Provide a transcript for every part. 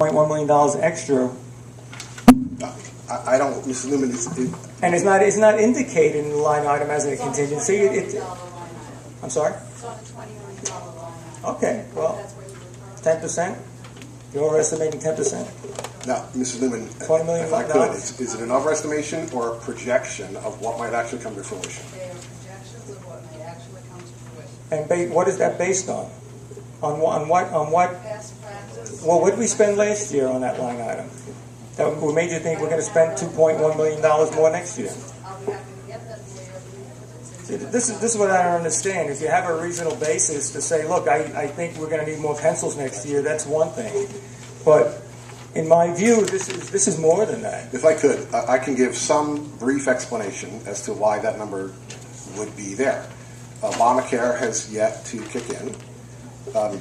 $2.1 million extra. I don't, Mrs. Newman, And it's not indicated in the line item as a contingency. I'm sorry? It's on a $20 million line item. Okay, well, 10%? You're overestimating 10%? no, Mrs. Newman, $20 million. if I could, is it an overestimation or a projection of what might actually come to fruition? They are projections of what may actually come to fruition. And what is that based on? On what? Past practice. Well, what did we spend last year on that line item? That made you think we're going to spend $2.1 million more next year? I'll be happy to get that for you. This is what I don't understand. If you have a reasonable basis to say, look, I think we're going to need more pencils next year, that's one thing. But in my view, this is more than that. If I could, I can give some brief explanation as to why that number would be there. Obamacare has yet to kick in.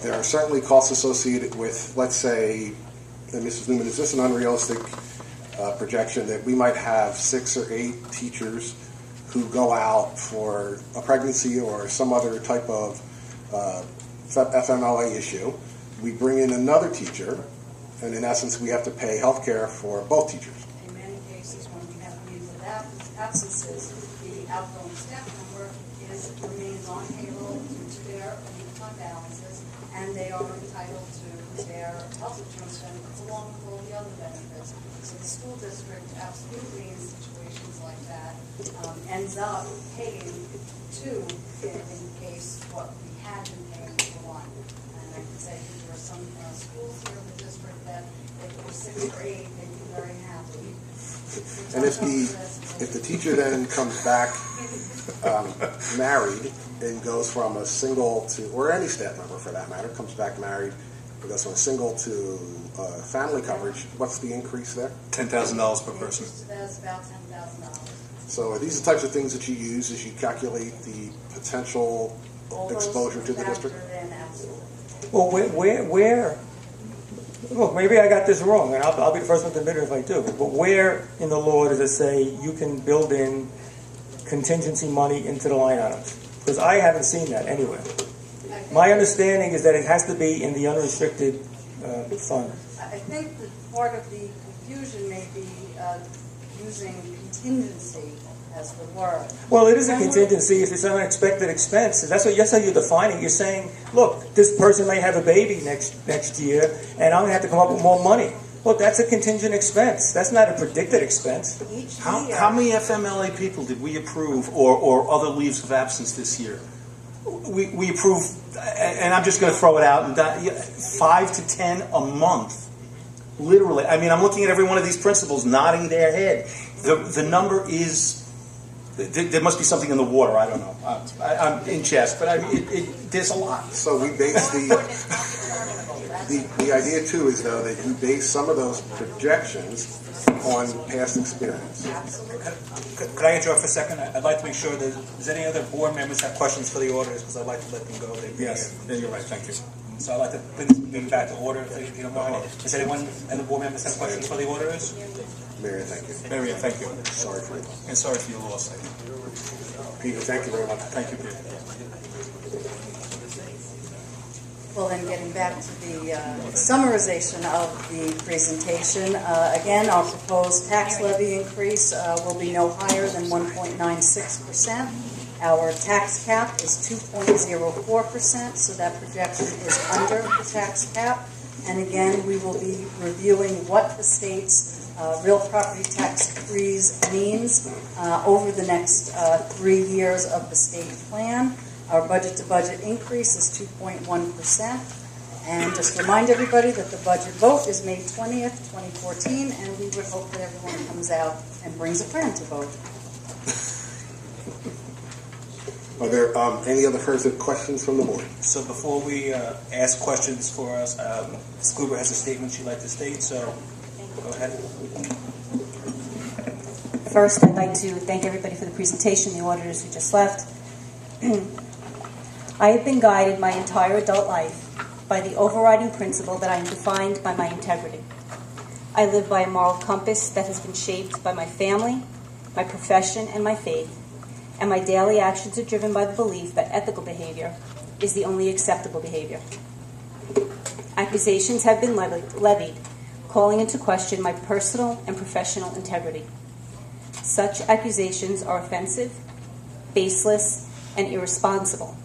There are certainly costs associated with, let's say, and Mrs. Newman, is this an unrealistic projection that we might have 6 or 8 teachers who go out for a pregnancy or some other type of FMLA issue? We bring in another teacher, and in essence, we have to pay health care for both teachers. In many cases, when we have leaves of absences, the outgoing staff member remains on payroll due to their fund balances, and they are entitled to their health insurance benefits along with all the other benefits. So the school district absolutely in situations like that ends up paying 2 in case what we had been paying for 1. And I can say that there are some schools here in the district that if there were 6 or 8, they'd be very happy. And if the teacher then comes back married and goes from a single to, or any staff member for that matter, comes back married, and goes from a single to family coverage, what's the increase there? $10,000 per person. That's about $10,000. So are these the types of things that you use as you calculate the potential exposure to the district? Well, where? Look, maybe I got this wrong, and I'll be the first one to admit it if I do. But where in the law does it say you can build in contingency money into the line items? Because I haven't seen that anywhere. My understanding is that it has to be in the unrestricted fund. I think that part of the confusion may be using contingency as the word. Well, it is a contingency if it's an unexpected expense. That's how you're defining. You're saying, look, this person may have a baby next year, and I'm going to have to come up with more money. Look, that's a contingent expense. That's not a predicted expense. How many FMLA people did we approve or other leaves of absence this year? We approved, and I'm just going to throw it out, 5 to 10 a month. Literally. I mean, I'm looking at every one of these principals nodding their head. The number is, there must be something in the water. I don't know. I'm in chess, but there's a lot. So we base the idea too is though that you base some of those projections on past experience. Could I interrupt for a second? I'd like to make sure that does any other board members have questions for the auditors, because I'd like to let them go. Yes, you're right. Thank you. So I'd like to bring this meeting back to order if you don't mind. Does anyone and the board members have questions for the auditors? Marion, thank you. Marion, thank you. Sorry for it. And sorry for your loss. Peter, thank you very much. Thank you, Peter. Well, then getting back to the summarization of the presentation, again, our proposed tax levy increase will be no higher than 1.96%. Our tax cap is 2.04%, so that projection is under the tax cap. And again, we will be reviewing what the state's real property tax freeze means over the next 3 years of the state plan. Our budget-to-budget increase is 2.1%. And just remind everybody that the budget vote is May 20th, 2014, and we would hope that everyone comes out and brings a friend to vote. Are there any other further questions from the board? So before we ask questions for us, Ms. Kluber has a statement she'd like to state, so go ahead. First, I'd like to thank everybody for the presentation, the auditors who just left. I have been guided my entire adult life by the overriding principle that I am defined by my integrity. I live by a moral compass that has been shaped by my family, my profession, and my faith, and my daily actions are driven by the belief that ethical behavior is the only acceptable behavior. Accusations have been levied calling into question my personal and professional integrity. Such accusations are offensive, baseless, and irresponsible.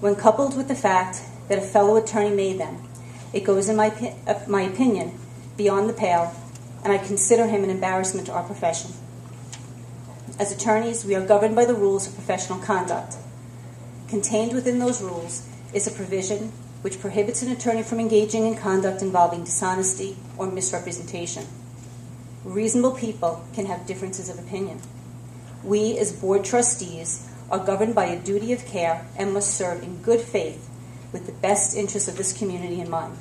When coupled with the fact that a fellow attorney made them, it goes, in my opinion, beyond the pale, and I consider him an embarrassment to our profession. As attorneys, we are governed by the rules of professional conduct. Contained within those rules is a provision which prohibits an attorney from engaging in conduct involving dishonesty or misrepresentation. Reasonable people can have differences of opinion. We, as board trustees, are governed by a duty of care and must serve in good faith with the best interests of this community in mind.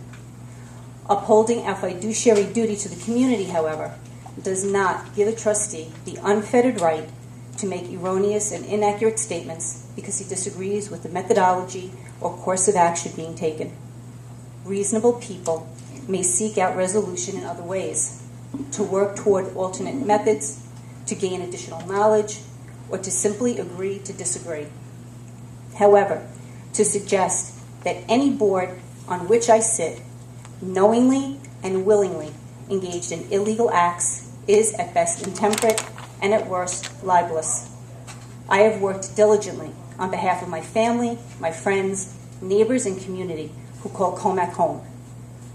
Upholding our fiduciary duty to the community, however, does not give a trustee the unfettered right to make erroneous and inaccurate statements because he disagrees with the methodology or course of action being taken. Reasonable people may seek out resolution in other ways, to work toward alternate methods, to gain additional knowledge, or to simply agree to disagree. However, to suggest that any board on which I sit knowingly and willingly engaged in illegal acts is at best intemperate and at worst libelous. I have worked diligently on behalf of my family, my friends, neighbors, and community who call Commack home.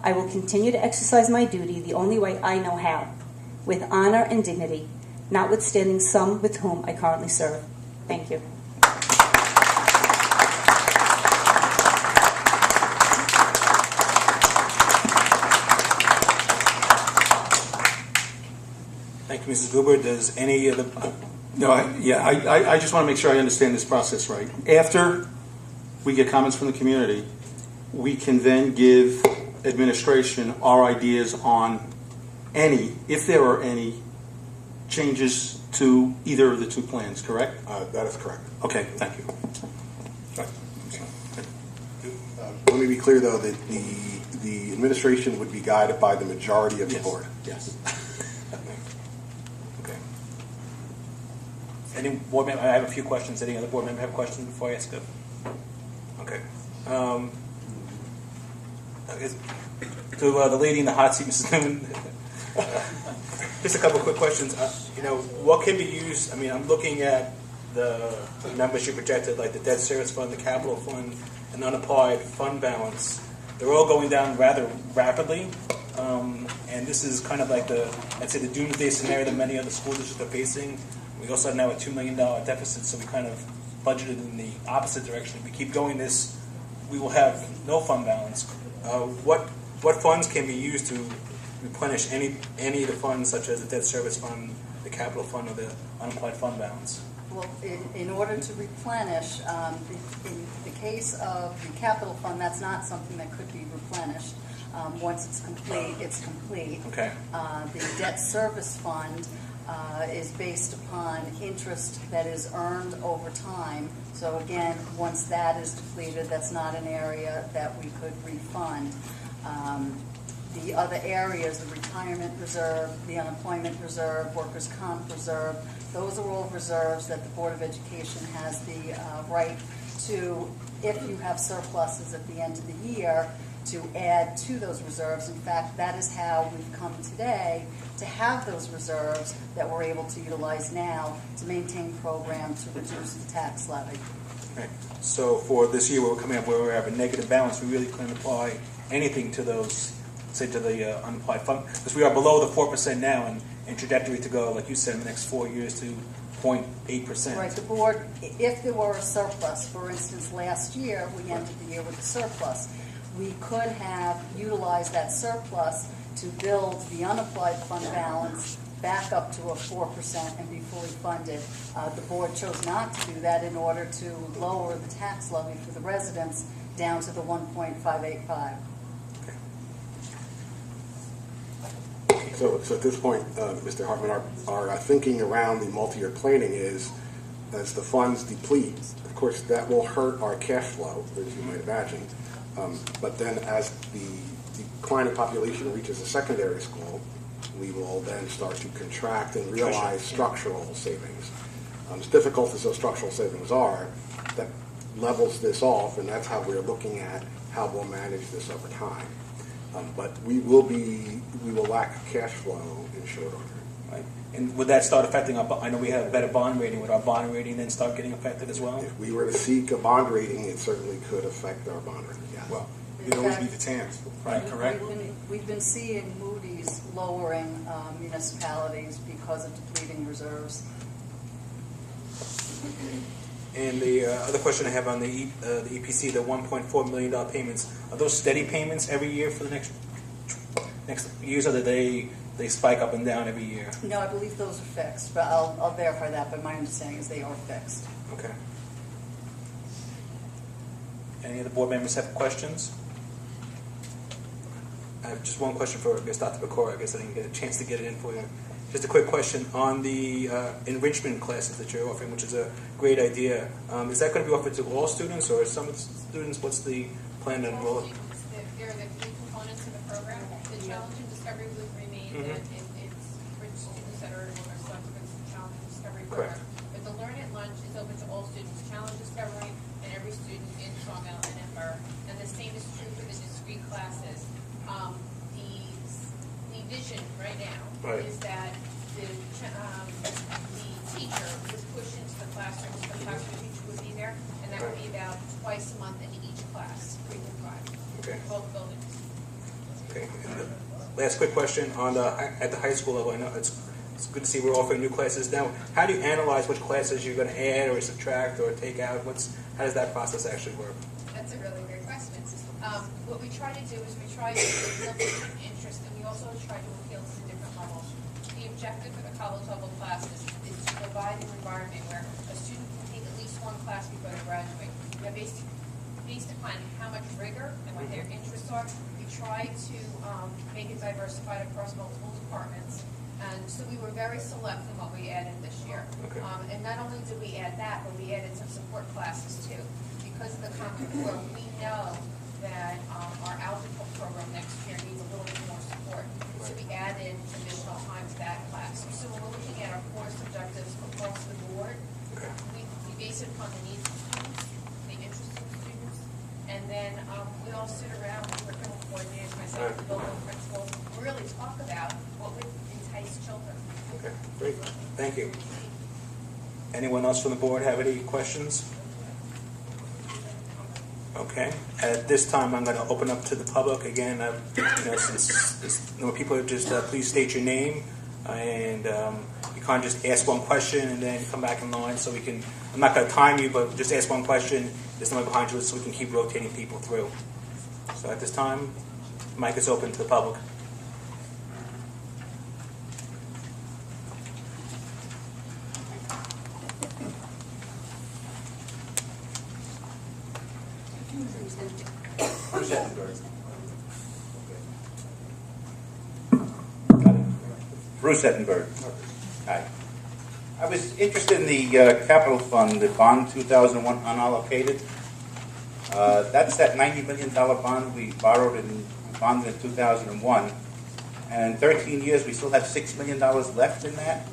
I will continue to exercise my duty the only way I know how, with honor and dignity, notwithstanding some with whom I currently serve. Thank you. Thank you, Mrs. Gruber. Does any of the... No, I just want to make sure I understand this process right. After we get comments from the community, we can then give administration our ideas on any, if there are any, changes to either of the two plans, correct? That is correct. Okay, thank you. Let me be clear, though, that the administration would be guided by the majority of the board. Yes. Okay. Any board member? I have a few questions. Any other board member have questions before I ask it? Okay. I guess to the lady in the hot seat, Mrs. Newman. Just a couple of quick questions. What can be used? I mean, I'm looking at the numbers you projected, like the debt service fund, the capital fund, and unapplied fund balance. They're all going down rather rapidly, and this is kind of like I'd say the doomsday scenario that many other school districts are facing. We also have now a $2 million deficit, so we kind of budgeted in the opposite direction. If we keep going this, we will have no fund balance. What funds can be used to replenish any of the funds, such as the debt service fund, the capital fund, or the unapplied fund balance? Well, in order to replenish, in the case of the capital fund, that's not something that could be replenished. Once it's complete, it's complete. Okay. The debt service fund is based upon interest that is earned over time. So again, once that is depleted, that's not an area that we could refund. The other areas, the retirement reserve, the unemployment reserve, workers' comp reserve, those are all reserves that the Board of Education has the right to, if you have surpluses at the end of the year, to add to those reserves. In fact, that is how we've come today to have those reserves that we're able to utilize now to maintain programs to reduce the tax levy. Right. So for this year, we're coming up where we have a negative balance. We really couldn't apply anything to those, say, to the unapplied fund, because we are below the 4% now, and trajectory to go, like you said, in the next 4 years to 0.8%. Right. The board, if there were a surplus, for instance, last year we ended the year with a surplus. We could have utilized that surplus to build the unapplied fund balance back up to a 4% and be fully funded. The board chose not to do that in order to lower the tax levy for the residents down to the 1.585. So at this point, Mr. Hartman, our thinking around the multi-year planning is, as the funds deplete, of course, that will hurt our cash flow, as you might imagine. But then as the declining population reaches a secondary school, we will then start to contract and realize structural savings. As difficult as those structural savings are, that levels this off, and that's how we're looking at how we'll manage this over time. But we will lack cash flow in short order. Right. And would that start affecting our? I know we have a better bond rating. Would our bond rating then start getting affected as well? If we were to seek a bond rating, it certainly could affect our bond rating. Yes. Well, In you'd always fact, be the TANs. Right. Correct. We've been seeing Moody's lowering municipalities because of depleting reserves. And the other question I have on the EPC, the $1.4 million payments, are those steady payments every year for the next years, or do they spike up and down every year? No, I believe those are fixed, but I'll verify that, but my understanding is they are fixed. Okay. Any other board members have questions? I have just one question for, I guess, Dr. Pecora. I guess I didn't get a chance to get it in for you. Just a quick question on the enrichment classes that you're offering, which is a great idea. Is that going to be offered to all students, or some of the students? What's the plan to enroll? There are the three components of the program. The challenge and discovery would remain, and it's for students that are selected for the challenge and discovery program. Correct. But the Learn at Lunch is open to all students, challenge discovery, and every student in Sawmill and in Burr. And the same is true for the discrete classes. The vision right now is that the teacher would push into the classroom, so the classroom teacher would be there, and that would be about twice a month in each class, 3 to 5. Okay. Both buildings. Okay. And the last quick question on at the high school level. I know it's good to see we're offering new classes now. How do you analyze which classes you're going to add or subtract or take out? How does that process actually work? That's a really great question. What we try to do is we try to build interest, and we also try to appeal to the different levels. The objective for the college level classes is to provide an environment where a student can take at least one class before they graduate. Based upon how much rigor and what their interests are, we try to make it diversified across multiple departments. And so we were very select in what we added this year. Okay. And not only did we add that, but we added some support classes too. Because of the Common Core, we know that our algebra program next year needs a little bit more support. So we added additional time to that class. So when we're looking at our course objectives across the board, we base it upon the needs of students, the interests of students, and then we all sit around with curriculum coordinators, myself, the building principals, really talk about what would entice children. Okay, great. Thank you. Anyone else from the board have any questions? Okay. At this time, I'm going to open up to the public again. Since people just please state your name, and you can't just ask one question and then come back in line. So we can. I'm not going to time you, but just ask one question. There's somebody behind you, so we can keep rotating people through. So at this time, the mic is open to the public. Bruce Ettenberg. Hi. I was interested in the capital fund, the bond 2001 unallocated. That's that $90 million bond we borrowed and bonded in 2001. And in 13 years, we still have $6 million left in that.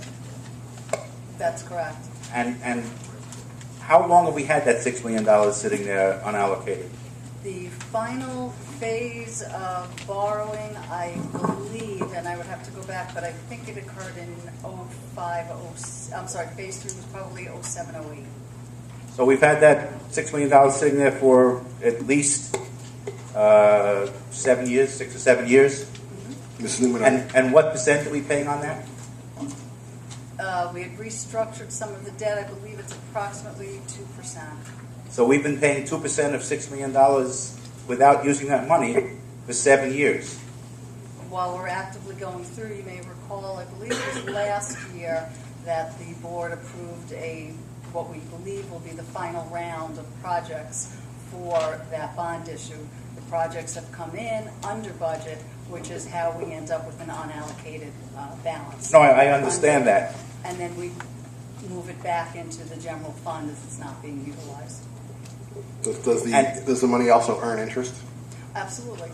That's correct. And how long have we had that $6 million sitting there unallocated? The final phase of borrowing, I believe, and I would have to go back, but I think it occurred in phase 3 was probably 07, 08. So we've had that $6 million sitting there for at least 7 years, 6 or 7 years. Ms. Newman, And what percent are we paying on that? We had restructured some of the debt. I believe it's approximately 2%. So we've been paying 2% of $6 million without using that money for 7 years. While we're actively going through, you may recall, I believe it was last year, that the board approved what we believe will be the final round of projects for that bond issue. The projects have come in under budget, which is how we end up with an unallocated balance. No, I understand that. And then we move it back into the general fund as it's not being utilized. does the money also earn interest? Absolutely.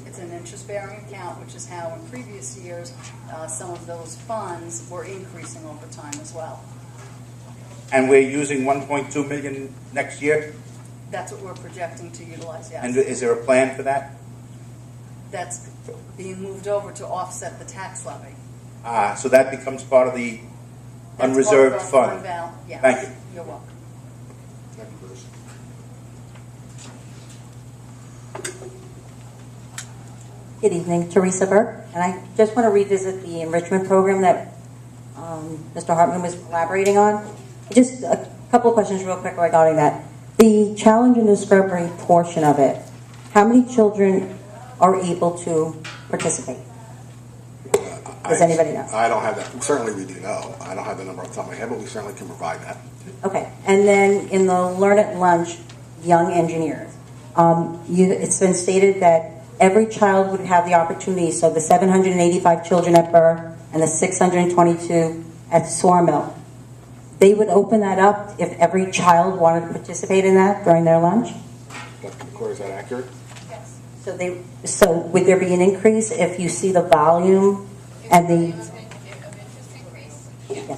It's an interest-bearing account, which is how in previous years some of those funds were increasing over time as well. And we're using $1.2 million next year? That's what we're projecting to utilize, yes. And is there a plan for that? that's being moved over to offset the tax levy. So that becomes part of the That's unreserved part of fund. Yes. Thank you. You're welcome. Thank you, Bruce. Good evening, Teresa Burke, and I just want to revisit the enrichment program that Mr. Hartman was elaborating on. Just a couple of questions real quick regarding that. The challenge and discovery portion of it, how many children are able to participate? Does anybody know? I don't have that. Certainly we do know. I don't have the number off the top of my head, but we certainly can provide that. Okay, and then in the Learn at Lunch, young engineers, it's been stated that every child would have the opportunity, so the 785 children at Burr and the 622 at Sawmill, they would open that up if every child wanted to participate in that during their lunch? Dr. McCoy, is that accurate? Yes. So would there be an increase if you see the volume and the... Of interest increase. Yeah.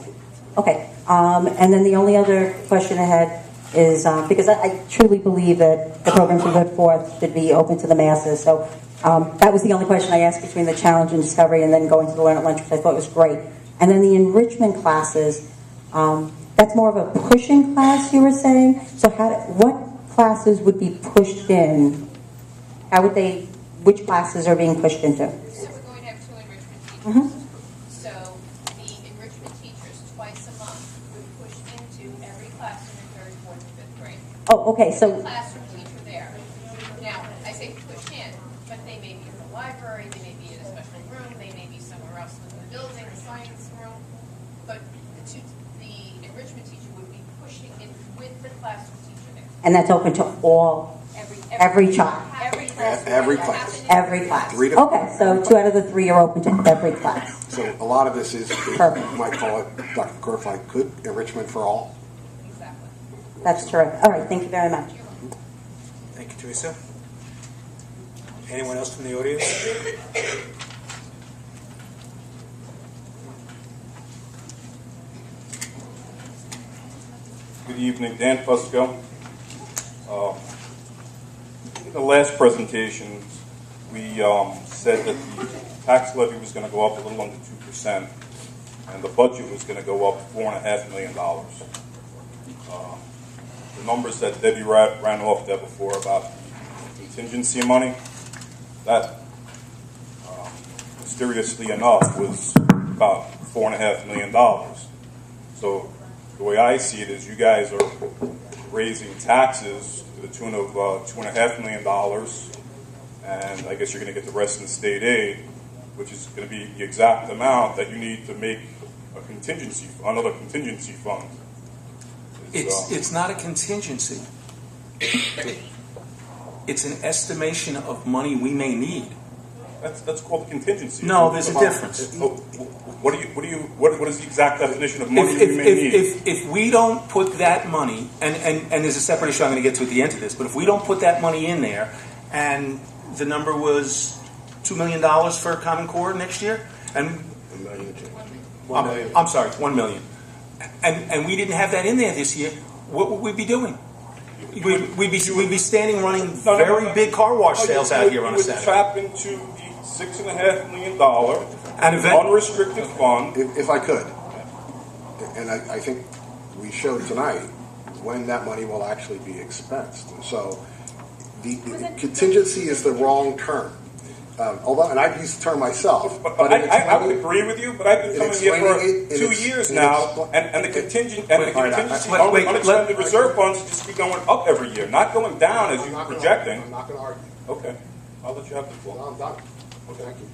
Okay, and then the only other question I had is, because I truly believe that the programs we put forth should be open to the masses, so that was the only question I asked between the challenge and discovery and then going to the Learn at Lunch, which I thought was great. And then the enrichment classes, that's more of a pushing class, you were saying? So what classes would be pushed in? How would they, which classes are being pushed into? So we're going to have 2 enrichment teachers. Mm-hmm. So the enrichment teachers twice a month would push into every classroom in 3rd, 4th, and 5th grade. Oh, okay, The so, classroom teacher there. Now, I say push in, but they may be in the library, they may be in a special room, they may be somewhere else within the building, the science room. But the enrichment teacher would be pushing in with the classroom teacher there. and that's open to all, every child? Every class. Every class. Every class? 3 to 4. Okay, so 2 out of the 3 are open to every class. So a lot of this is, Perfect. you might call it, Dr. McCoy, if I could, enrichment for all. Exactly. That's terrific. All right, thank you very much. Thank you, Teresa. Anyone else from the audience? Good evening, Dan Fusco. In the last presentation, we said that the tax levy was going to go up a little under 2%, and the budget was going to go up $4.5 million. The numbers that Debbie ran off there before about the contingency money, that mysteriously enough was about $4.5 million. So the way I see it is you guys are raising taxes to the tune of $2.5 million, and I guess you're going to get the rest in state aid, which is going to be the exact amount that you need to make another contingency fund. It's not a contingency. It's an estimation of money we may need. That's called a contingency. No, there's a difference. What is the exact definition of money we may need? If we don't put that money, and there's a separate issue I'm going to get to at the end of this, but if we don't put that money in there, and the number was $2 million for Common Core next year, and I'm sorry, $1 million, and we didn't have that in there this year, what would we be doing? We'd be standing running very big car wash sales out here on a Saturday. Tap into the $6.5 million unrestricted fund. If I could, and I think we showed tonight when that money will actually be expensed. And so the contingency is the wrong term. Although, and I've used the term myself. But I would agree with you, but I've been coming here for 2 years now, and the contingency unexpended reserve funds just be going up every year, not going down as you're projecting. I'm not going to argue. Okay, I'll let you have the floor. No, I'm done. Okay, thank you.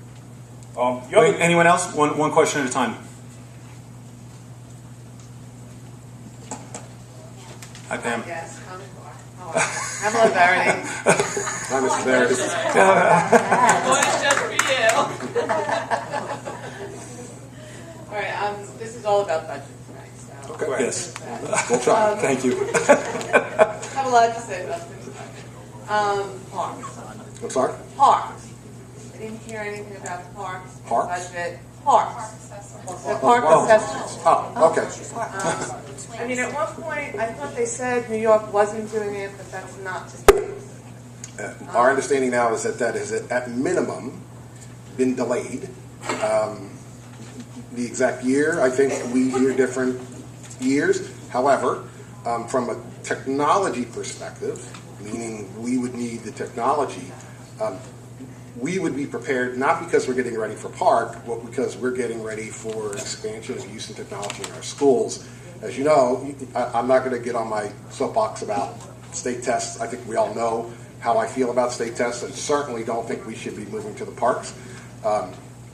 The other- Wait, anyone else? One question at a time. Hi, Pam. Yes, hello, Verity. Hi, Mr. Barrett. One is just for you. All right, this is all about budget tonight, so. Okay. Yes. We'll try. Thank you. Have a lot to say about this budget. Parks. I'm sorry? Parks. I didn't hear anything about the parks. Parks? Budget. Parks. The park assessments. Oh, okay. I mean, at one point, I thought they said New York wasn't doing it, but that's not the case. Our understanding now is that is at minimum been delayed. The exact year, I think we hear different years. However, from a technology perspective, meaning we would need the technology, we would be prepared not because we're getting ready for park, but because we're getting ready for expansion of use of technology in our schools. As you know, I'm not going to get on my soapbox about state tests. I think we all know how I feel about state tests, and certainly don't think we should be moving to the parks.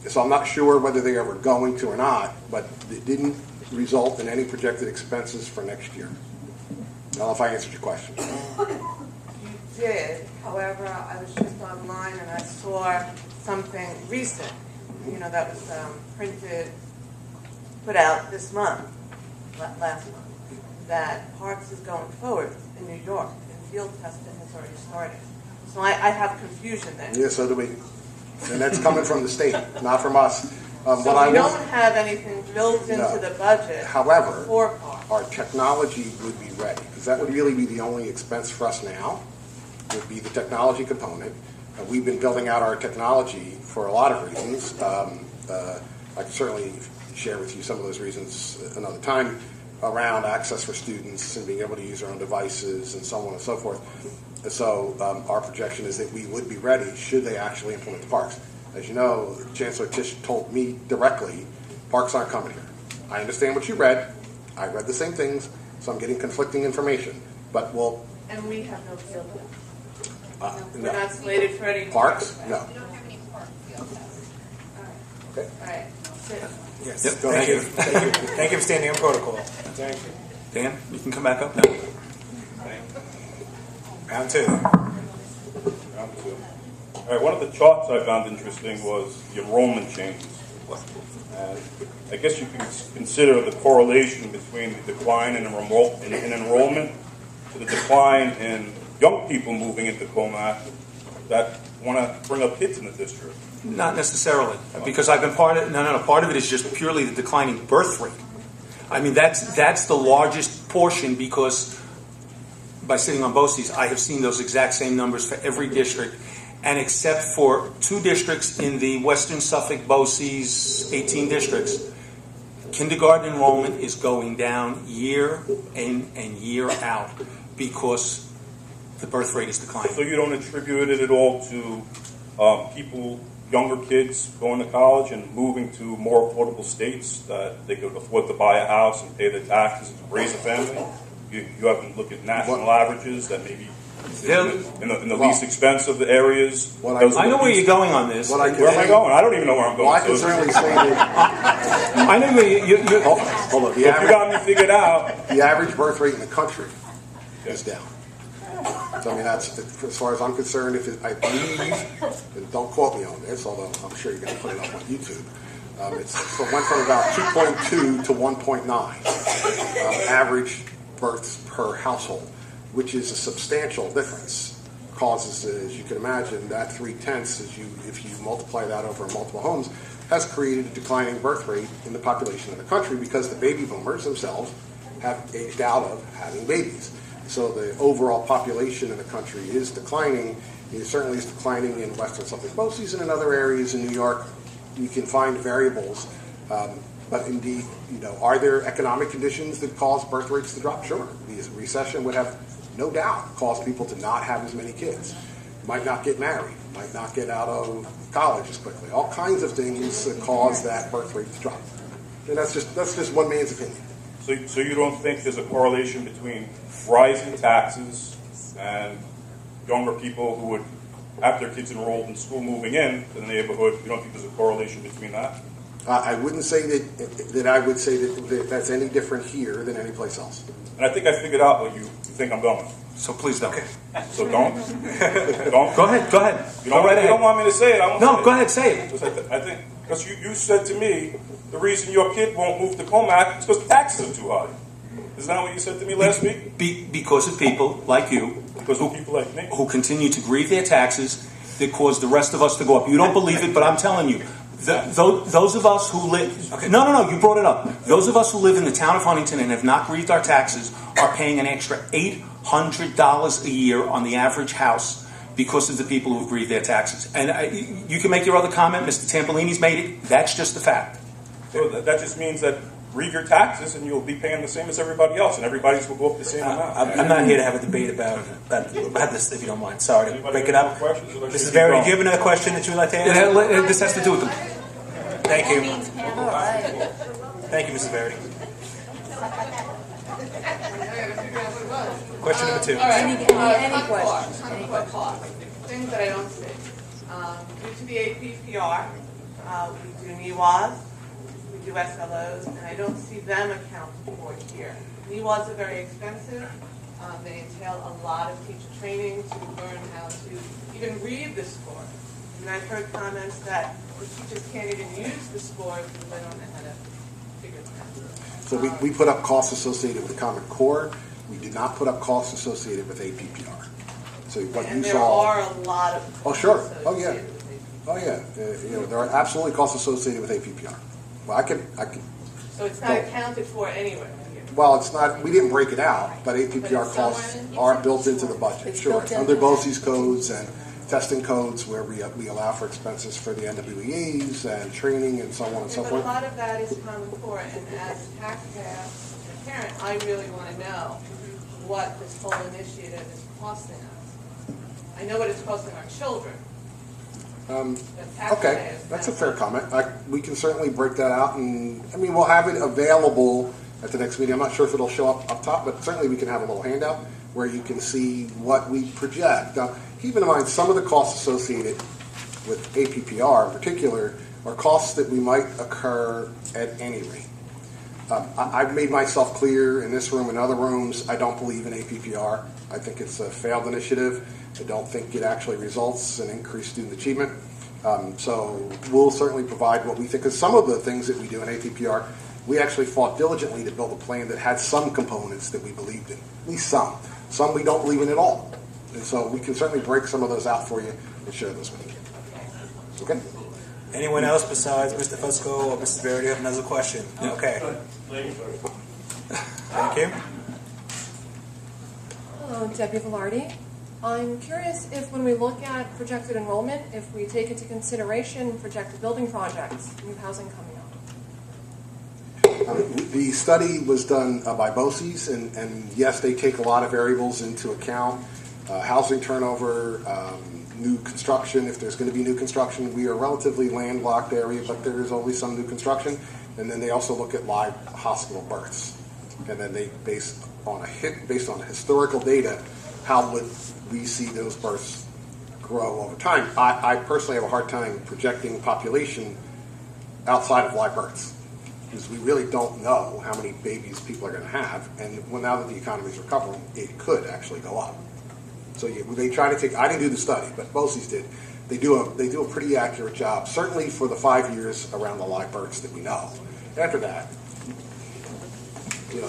So I'm not sure whether they ever going to or not, but it didn't result in any projected expenses for next year. I don't know if I answered your question. You did. However, I was just online and I saw something recent, that was put out this month, last month, that Parks is going forward in New York and field testing has already started. So I have confusion there. Yeah, so do we. And that's coming from the state, not from us. So we don't have anything built into the budget. However, for Parks. Our technology would be ready, because that would really be the only expense for us now, would be the technology component. We've been building out our technology for a lot of reasons. I can certainly share with you some of those reasons another time, around access for students and being able to use their own devices and so on and so forth. So our projection is that we would be ready should they actually implement the parks. As you know, Chancellor Tisch told me directly, parks aren't coming here. I understand what you read. I read the same things, so I'm getting conflicting information. But we'll... And we have no field tests. No. We're not slated for any Parks? No. We don't have any park field tests. Okay. All right. Sit. Yes. Yep, Thank you. Thank you for standing on protocol. Thank you. Dan, you can come back up now. Round two. Round two. All right, one of the charts I found interesting was the enrollment changes. And I guess you can consider the correlation between the decline in enrollment to the decline in young people moving into Commack that want to bring up kids in the district. Not necessarily, because I've been part of. No. Part of it is just purely the declining birth rate. I mean, that's the largest portion, because by sitting on BOCES, I have seen those exact same numbers for every district, and except for 2 districts in the Western Suffolk BOCES 18 districts, kindergarten enrollment is going down year in and year out because the birth rate is declining. So you don't attribute it at all to people, younger kids going to college and moving to more affordable states that they could afford to buy a house and pay their taxes and raise a family? You haven't looked at national averages that maybe in the least expensive areas? I know where you're going on this. Where am I going? I don't even know where I'm going. Well, I can certainly say that... I know where you... Hold on. If you got me figured out... The average birth rate in the country is down. So, I mean, that's, as far as I'm concerned, I believe, and don't quote me on this, although I'm sure you're going to put it up on YouTube, it went from about 2.2 to 1.9 average births per household, which is a substantial difference. Causes, as you can imagine, that 0.3, if you multiply that over multiple homes, has created a declining birth rate in the population of the country because the baby boomers themselves have aged out of having babies. So the overall population in the country is declining. It certainly is declining in Western Suffolk BOCES and in other areas in New York. You can find variables, but indeed, are there economic conditions that cause birth rates to drop? Sure. The recession would have no doubt caused people to not have as many kids. Might not get married, might not get out of college as quickly. All kinds of things that cause that birth rate to drop. And that's just one man's opinion. So you don't think there's a correlation between rising taxes and younger people who would have their kids enrolled in school moving in to the neighborhood? You don't think there's a correlation between that? I wouldn't say that I would say that that's any different here than any place else. And I think I figured out what you think I'm going. So please don't. So don't? Don't? Go ahead. You don't want me to say it. I won't say it. Go ahead, say it. I think, because you said to me, the reason your kid won't move to Commack is because the taxes are too high. Isn't that what you said to me last week? Because of people like you. Because of people like me. Who continue to grieve their taxes that cause the rest of us to go up. You don't believe it, but I'm telling you. Those of us who live... Okay. No, you brought it up. Those of us who live in the town of Huntington and have not grieved our taxes are paying an extra $800 a year on the average house because of the people who have breathed their taxes. And you can make your other comment, Mr. Tampolini's made it, that's just the fact. So that just means that read your taxes and you'll be paying the same as everybody else, and everybody's will go up the same amount. I'm not here to have a debate about this, if you don't mind. Sorry to Anybody break it have up. more questions, or let's Mrs. just Verity, keep do you have another question that you would like to ask? This has to do with them. Thank you. Thank you, Mrs. Verity. Question number 2. All right. Any Quick questions? cost. Any Quick cost. Things that I don't see. Due to the APPR, we do NEWAs, we do SLOs, and I don't see them accounted for here. NEWAs are very expensive. They entail a lot of teacher training to learn how to even read the score. And I've heard comments that the teachers can't even use the score because they don't know how to figure it out. So we put up costs associated with the Common Core. We did not put up costs associated with APPR. So what And you there saw. are a lot of Oh, sure. costs Oh, yeah. associated with APPR. Oh yeah, there are absolutely costs associated with APPR. Well, I can. So it's not accounted for anywhere here. Well, it's not. We didn't break it out, but APPR But it's costs somewhere in- are built into the budget. It's Sure, built in. under BOCES codes and testing codes, where we allow for expenses for the NWEs and training and so on and so But a forth. lot of that is Common Core, and as a taxpayer and a parent, I really want to know what this whole initiative is costing us. I know what it's costing our children. The taxpayers. Okay, that's a fair comment. We can certainly break that out, and I mean, we'll have it available at the next meeting. I'm not sure if it'll show up top, but certainly we can have a little handout where you can see what we project. Now, keep in mind, some of the costs associated with APPR in particular are costs that we might occur at any rate. I've made myself clear in this room and other rooms, I don't believe in APPR. I think it's a failed initiative. I don't think it actually results in increased student achievement. So we'll certainly provide what we think, because some of the things that we do in APPR, we actually fought diligently to build a plan that had some components that we believed in, at least some. Some we don't believe in at all. And so we can certainly break some of those out for you and share those with you. Okay? Anyone else besides Mr. Fusco or Mrs. Verity have another question? Okay. Thank you. Hello, Debbie Velarde. I'm curious if when we look at projected enrollment, if we take into consideration projected building projects, new housing coming up. The study was done by BOCES, and yes, they take a lot of variables into account. Housing turnover, new construction, if there's going to be new construction. We are a relatively landlocked area, but there is always some new construction. And then they also look at live hospital births. And then they based on historical data, how would we see those births grow over time? I personally have a hard time projecting population outside of live births, because we really don't know how many babies people are going to have. And now that the economy is recovering, it could actually go up. So they try to take. I didn't do the study, but BOCES did. They do a pretty accurate job, certainly for the 5 years around the live births that we know. After that,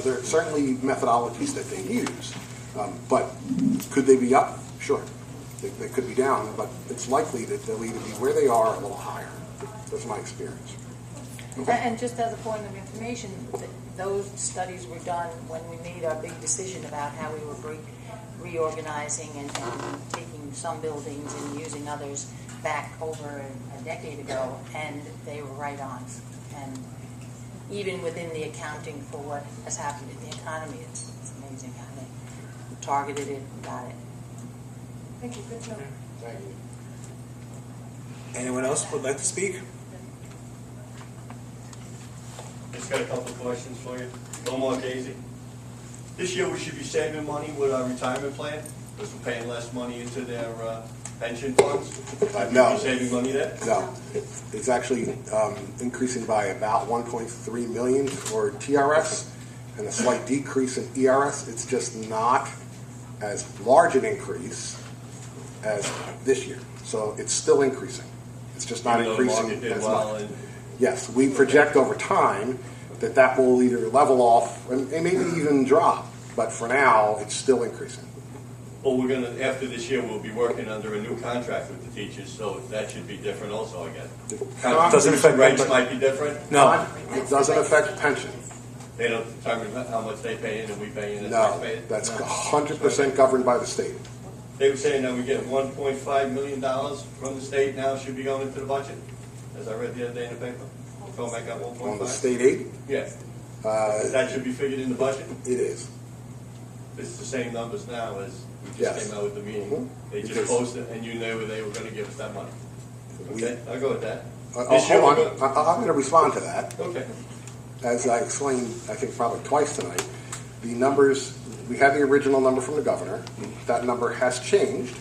there are certainly methodologies that they use, but could they be up? Sure, they could be down, but it's likely that they'll either be where they are or a little higher. That's my experience. Okay. And just as a point of information, those studies were done when we made our big decision about how we were reorganizing and taking some buildings and using others back over a decade ago, and they were right on. And even within the accounting for what has happened in the economy, it's amazing how they targeted it and got it. Thank you. Good to know. Thank you. Anyone else would like to speak? Just got a couple of questions for you. No more Daisy. This year we should be saving money with our retirement plan, because we're paying less money into their pension funds. No. Should we be saving money there? No, it's actually increasing by about 1.3 million for TRS and a slight decrease in ERS. It's just not as large an increase as this year. So it's still increasing. It's just not Even though the increasing market did as well much. and- Yes, we project over time that will either level off and maybe even drop. But for now, it's still increasing. Well, after this year, we'll be working under a new contract with the teachers, so that should be different also, I guess. Doesn't affect Rates them, might be different. No. It doesn't affect pension. They don't determine how much they pay in and we pay in and No, taxpayers. that's 100% governed by the state. they were saying that we get $1.5 million from the state now should be going into the budget, as I read the other day in the paper. Commack got 1.5. On the state aid? Yeah. That should be figured in the budget? It is. It's the same numbers now as we just Yes. came out with the meeting. Mhm. They just Because- posted, and you knew they were going to give us that money. We- Okay, I'll go with that. Hold on, I'm going to respond to that. Okay. As I explained, I think probably twice tonight, the numbers, we had the original number from the governor. That number has changed.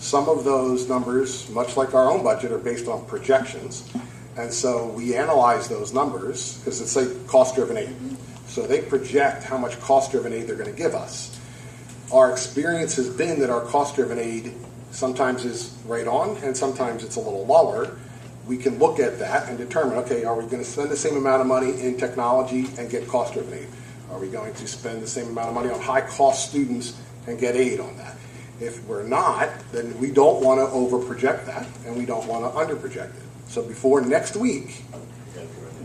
Some of those numbers, much like our own budget, are based on projections. And so we analyze those numbers, because it's like cost-driven aid. So they project how much cost-driven aid they're going to give us. Our experience has been that our cost-driven aid sometimes is right on, and sometimes it's a little lower. We can look at that and determine, okay, are we going to spend the same amount of money in technology and get cost-driven aid? Are we going to spend the same amount of money on high-cost students and get aid on that? If we're not, then we don't want to over-project that, and we don't want to under-project it. So before next week,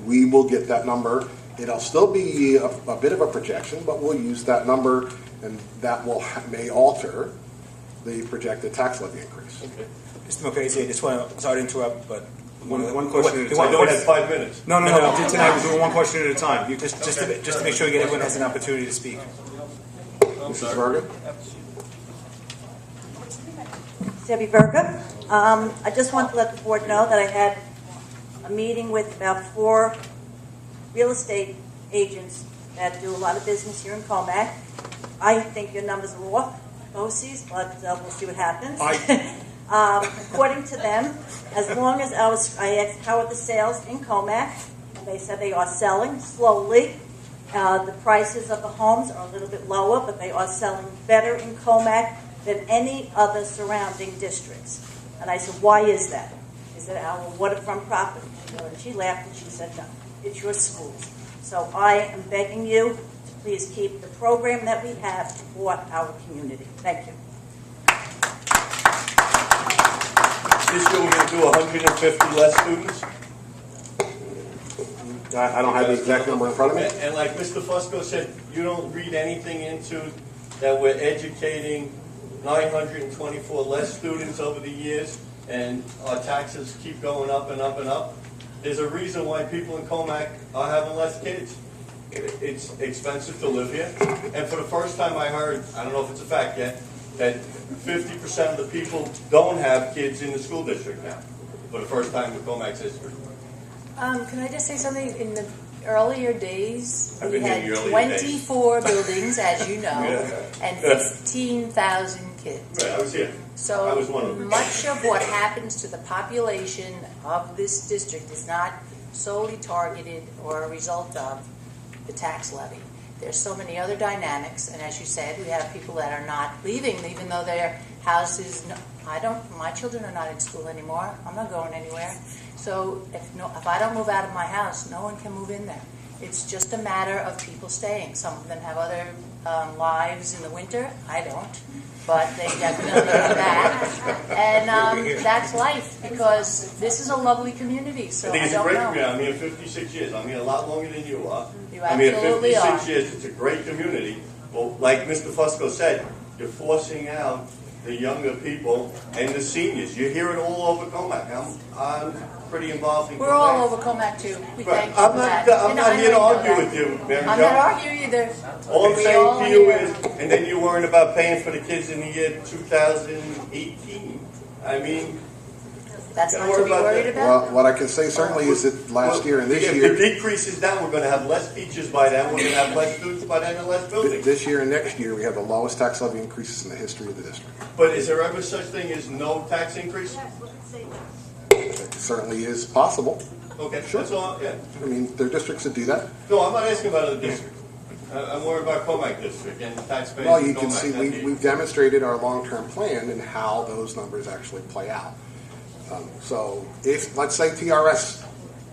we will get that number. It'll still be a bit of a projection, but we'll use that number, and that may alter the projected tax levy increase. Okay. Mr. Mukasey, I just want to, sorry to interrupt, but One question at a I time. don't have 5 minutes. No. Tonight we're doing one question at a time. You just to make sure everyone has an opportunity to speak. Mrs. Bergen? Debbie Berger. I just want to let the board know that I had a meeting with about 4 real estate agents that do a lot of business here in Commack. I think your numbers are off, OCs, but we'll see what happens. According to them, as long as I asked how are the sales in Commack, and they said they are selling slowly. The prices of the homes are a little bit lower, but they are selling better in Commack than any other surrounding districts. And I said, why is that? Is it our waterfront property? And she laughed and she said, no, it's your schools. So I am begging you to please keep the program that we have for our community. Thank you. This year we're going to do 150 less students. I don't have the exact number in front of me. And like Mr. Fusco said, you don't read anything into that we're educating 924 less students over the years, and our taxes keep going up and up and up. There's a reason why people in Commack are having less kids. It's expensive to live here. And for the first time I heard, I don't know if it's a fact yet, that 50% of the people don't have kids in the school district now. For the first time in Commack's history. Can I just say something? In the earlier days, I've we been here had in the earlier 24 buildings, as you know, and 15,000 kids. Right, I was here. So I was one of them. much of what happens to the population of this district is not solely targeted or a result of the tax levy. There's so many other dynamics, and as you said, we have people that are not leaving, even though their houses. My children are not in school anymore. I'm not going anywhere. So if I don't move out of my house, no one can move in there. It's just a matter of people staying. Some of them have other lives in the winter. I don't, but they definitely come back, and that's life because this is a lovely community. So I think it's don't a great know. community. I'm here 56 years. I'm here a lot longer than you are. You I'm here absolutely 56 are. years. It's a great community. Well, like Mr. Fusco said, you're forcing out the younger people and the seniors. You hear it all over Commack. I'm pretty involved in We're Commack. all over Commack too. We Right. thank you I'm for not, that. I'm And not I here to know you know argue that. with you, Mary I'm Jo. not arguing either. All I'm We saying all to you here. is, and then you're worrying about paying for the kids in the year 2018. I mean, That's gotta not to be worried that. about. Well, what I can say certainly is that last year and this If year, the decrease is down, we're going to have less teachers by then, we're going to have less students by then, and less buildings. this year and next year, we have the lowest tax levy increases in the history of the district. But is there ever such thing as no tax increase? It certainly is possible. Okay, Sure. that's all, yeah. I mean, there are districts that do that. No, I'm not asking about other districts. I'm worried about Commack district and taxpayers Well, in you can Commack, see, not the- we've demonstrated our long-term plan and how those numbers actually play out. So if, let's say TRS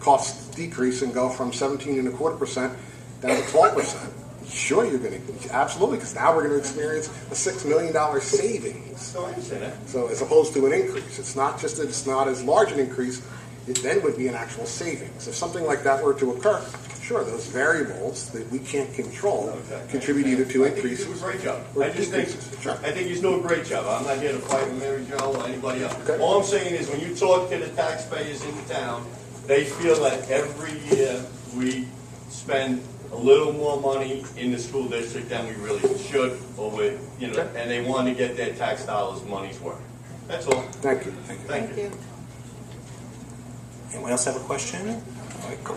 costs decrease and go from 17.25% down to 12%, sure, you're going to, absolutely, because now we're going to experience a $6 million savings. No, I understand that. So as opposed to an increase, it's not just that it's not as large an increase, it then would be an actual savings. If something like that were to occur, sure, those variables that we can't control contribute either to increases. You do a great job. or I just think, decreases. Sure. I think you do a great job. I'm not here to fight with Mary Jo or anybody else. Okay. All I'm saying is, when you talk to the taxpayers in the town, they feel that every year we spend a little more money in the school district than we really should, or with, and they want to get their tax dollars money's worth. That's all. Thank you. Thank you. Anyone else have a question? All right, go.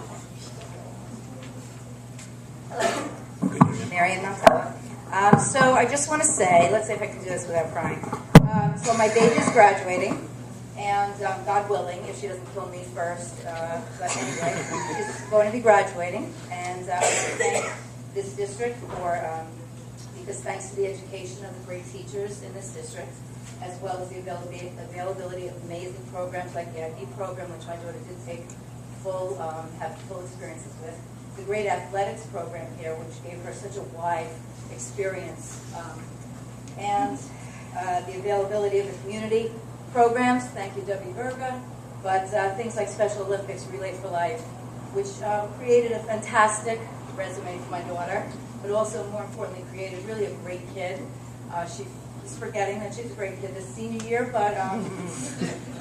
Marion Montello. So I just want to say, let's see if I can do this without crying. So my baby's graduating, and God willing, if she doesn't kill me first, but anyway, she's going to be graduating, and I want to thank this district for, because thanks to the education of the great teachers in this district, as well as the availability of amazing programs like the ID program, which my daughter did take have full experiences with, the great athletics program here, which gave her such a wide experience, and the availability of the community programs, thank you W. Verga, but things like Special Olympics, Relay for Life, which created a fantastic resume for my daughter, but also more importantly created really a great kid. She's forgetting that she's a great kid this senior year, but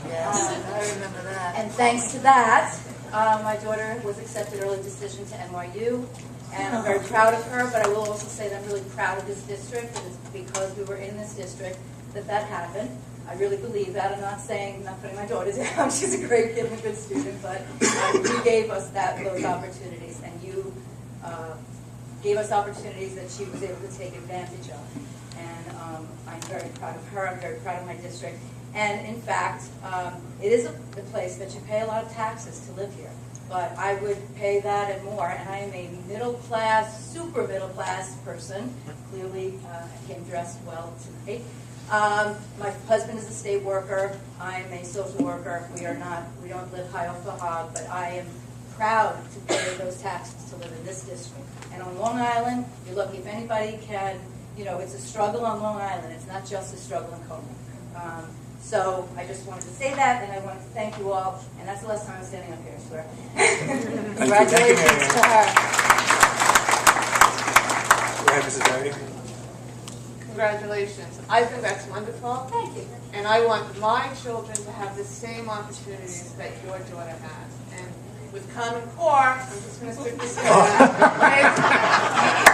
Yes, I remember that. and thanks to that, my daughter was accepted early decision to NYU, and I'm very proud of her, but I will also say that I'm really proud of this district, and it's because we were in this district that happened. I really believe that. I'm not putting my daughter down. She's a great kid and a good student, but you gave us those opportunities, and you gave us opportunities that she was able to take advantage of. And I'm very proud of her. I'm very proud of my district. And in fact, it is a place that you pay a lot of taxes to live here. But I would pay that and more, and I am a middle class, super middle class person. Clearly, I came dressed well tonight. My husband is a state worker. I'm a social worker. We don't live high off the hog, but I am proud to pay those taxes to live in this district. And on Long Island, you're lucky if anybody can, it's a struggle on Long Island. It's not just a struggle in Commack. So I just wanted to say that, and I wanted to thank you all. And that's the last time I'm standing up here, I swear. Congratulations to her. Go ahead, Mrs. Verity. Congratulations. I think that's wonderful. Thank you. And I want my children to have the same opportunities that your daughter has. And with Common Core, I'm just going to stick this in.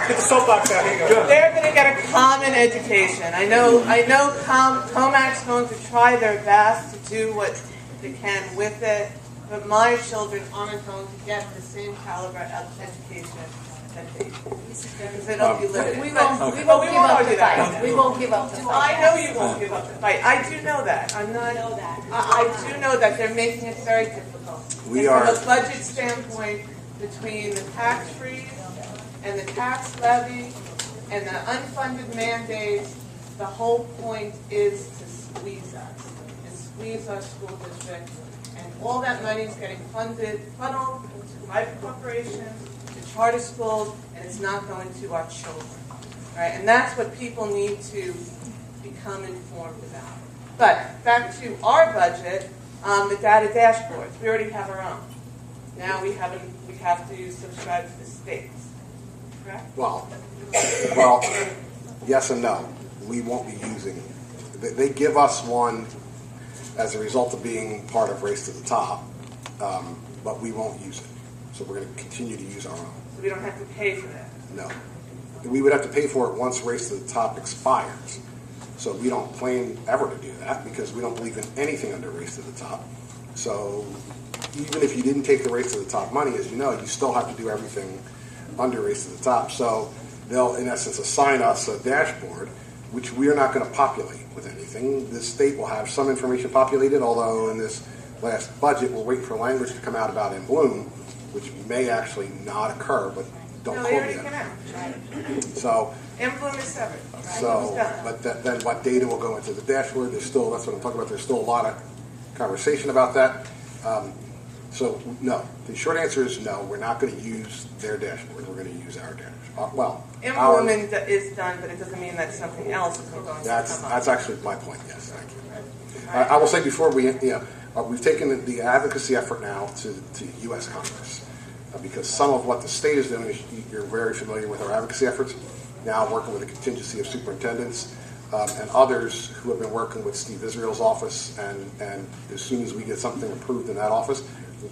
Get the soapbox out here. Go. They're going to get a common education. I know Commack's going to try their best to do what they can with it, but my children aren't going to get the same caliber of education that they do. Because they don't be limited. We won't give up the fight. We won't give up the fight. I know you won't give up the fight. I do know that. I do know that they're making it very difficult. From a budget standpoint, between the tax freeze and the tax levy and the unfunded mandates, the whole point is to squeeze us and squeeze our school districts. And all that money is getting funneled into private corporations, to charter schools, and it's not going to our children. Right? And that's what people need to become informed about. But back to our budget, the data dashboards. We already have our own. Now we have to subscribe to the states. Correct? Well, yes and no. We won't be using. They give us one as a result of being part of Race to the Top, but we won't use it. So we're going to continue to use our own. So we don't have to pay for that. No, we would have to pay for it once Race to the Top expires. So we don't plan ever to do that because we don't believe in anything under Race to the Top. So even if you didn't take the Race to the Top money, as you know, you still have to do everything under Race to the Top. So they'll, in essence, assign us a dashboard, which we are not going to populate with anything. The state will have some information populated, although in this last budget, we're waiting for language to come out about In Bloom, which may actually not occur, but don't quote me on it. So In Bloom is separate. So, but then what data will go into the dashboard? That's what I'm talking about. There's still a lot of conversation about that. So, no. The short answer is no. We're not going to use their dashboard. We're going to use our dashboard. In Bloom is done, but it doesn't mean that something else isn't going to come up. That's actually my point. Yes, thank you. I will say before we've taken the advocacy effort now to U.S. Congress. because some of what the state is doing is, you're very familiar with our advocacy efforts, now working with a contingency of superintendents and others who have been working with Steve Israel's office, and as soon as we get something approved in that office,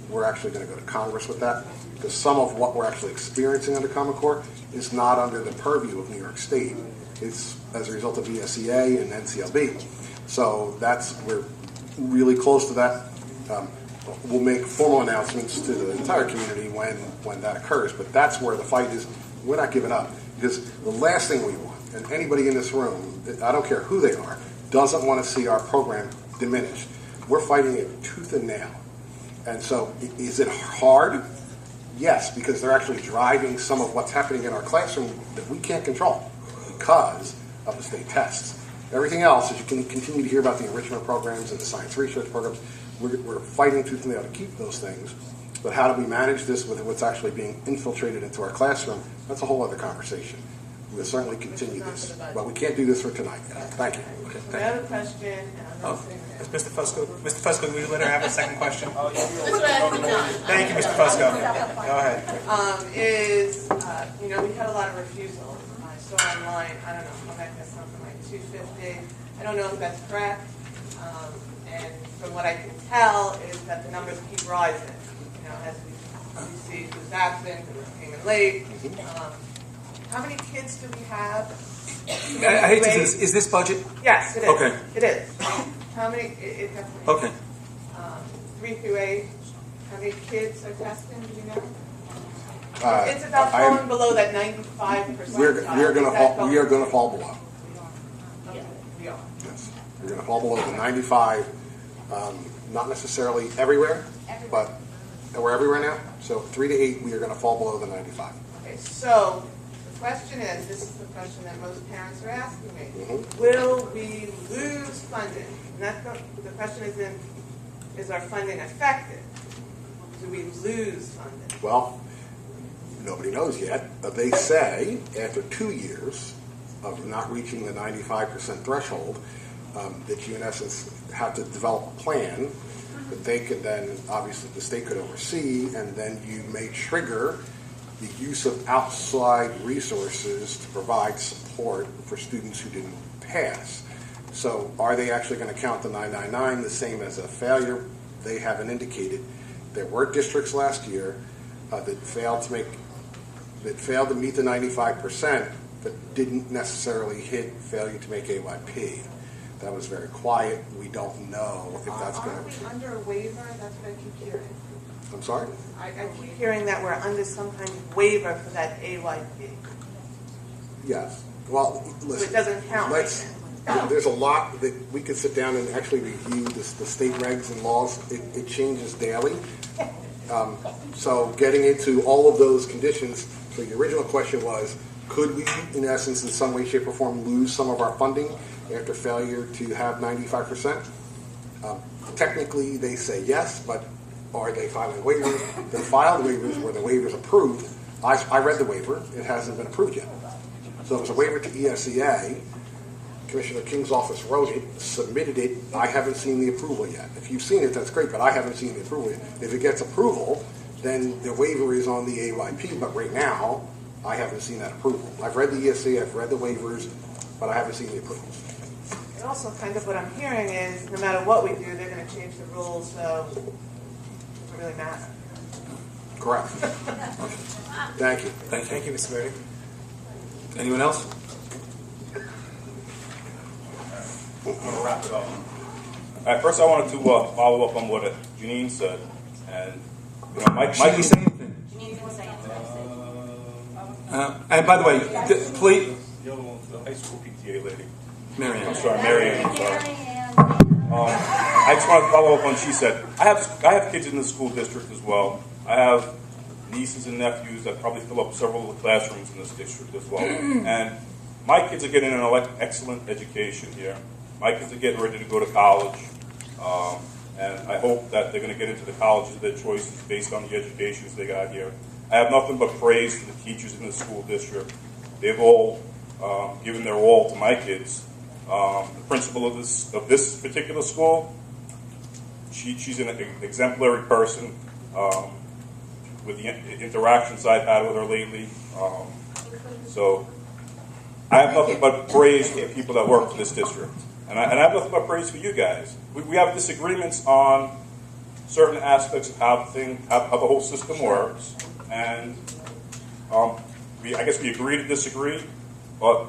we're actually going to go to Congress with that, because some of what we're actually experiencing under Common Core is not under the purview of New York State. It's as a result of ESEA and NCLB. So we're really close to that. We'll make formal announcements to the entire community when that occurs, but that's where the fight is. We're not giving up, because the last thing we want, and anybody in this room, I don't care who they are, doesn't want to see our program diminished. We're fighting it tooth and nail. And so, is it hard? Yes, because they're actually driving some of what's happening in our classroom that we can't control because of the state tests. Everything else, as you can continue to hear about the enrichment programs and the science research programs, we're fighting tooth and nail to keep those things. But how do we manage this with what's actually being infiltrated into our classroom? That's a whole other conversation. We'll certainly continue this, but we can't do this for tonight. Thank you. Okay, I have a question. Mr. Fusco. Mr. Fusco, will you let her have a second question? That's what I think not. Thank you, Mr. Fusco. Go ahead. We had a lot of refusals. I saw online, I don't know, Commack has something like 250. I don't know if that's correct. And from what I can tell is that the numbers keep rising. As we see who's absent, who came in late. How many kids do we have? I hate to do this. Is this budget? Yes, it is. Okay. It is. How many? It has to be. Okay. 3 through 8. How many kids are testing? Do you know? It's about I am- falling below that 95%. We are going to fall below. Okay, we are. Yes, we're going to fall below the 95. Not necessarily everywhere, but we're everywhere now. So 3 to 8, we are going to fall below the 95. Okay, so the question is, this is the question that most parents are asking me, will we lose funding? And that's the question is our funding effective? Do we lose funding? Well, nobody knows yet. They say after 2 years of not reaching the 95% threshold, that you in essence have to develop a plan that they could then, obviously the state could oversee, and then you may trigger the use of outside resources to provide support for students who didn't pass. So are they actually going to count the 999 the same as a failure? They haven't indicated. There were districts last year that failed to meet the 95%, but didn't necessarily hit failure to make AYP. That was very quiet. We don't know if that's going to... Are we under a waiver? That's what I keep hearing. I'm sorry? I keep hearing that we're under some kind of waiver for that AYP. Yes. Well, listen. So it doesn't count. There's a lot that we could sit down and actually review the state regs and laws. It changes daily. So getting into all of those conditions, so the original question was, could we, in essence, in some way, shape, or form, lose some of our funding after failure to have 95%? Technically, they say yes, but are they filing waivers? They filed waivers where the waiver's approved. I read the waiver. It hasn't been approved yet. So it was a waiver to ESEA. Commissioner King's office wrote it, submitted it. I haven't seen the approval yet. If you've seen it, that's great, but I haven't seen the approval yet. If it gets approval, then the waiver is on the AYP, but right now, I haven't seen that approval. I've read the ESEA, I've read the waivers, but I haven't seen the approvals. And also, kind of what I'm hearing is, no matter what we do, they're going to change the rules, so it doesn't really matter. Correct. Thank you. Thank you, Mr. Verdi. Anyone else? I'm going to wrap it up. All right, first I wanted to follow up on what Janine said. And, Mike... Should we say anything? And by the way, please... The high school PTA lady. Marianne. I'm sorry, Marianne. I'm sorry. I just want to follow up on what she said. I have kids in the school district as well. I have nieces and nephews that probably fill up several of the classrooms in this district as well. And my kids are getting an excellent education here. My kids are getting ready to go to college. And I hope that they're going to get into the colleges of their choices based on the educations they got here. I have nothing but praise for the teachers in the school district. They've all given their all to my kids. The principal of this particular school, she's an exemplary person. with the interactions I've had with her lately. So I have nothing but praise for the people that work for this district. And I have nothing but praise for you guys. We have disagreements on certain aspects of how the whole system works. And I guess we agree to disagree. But,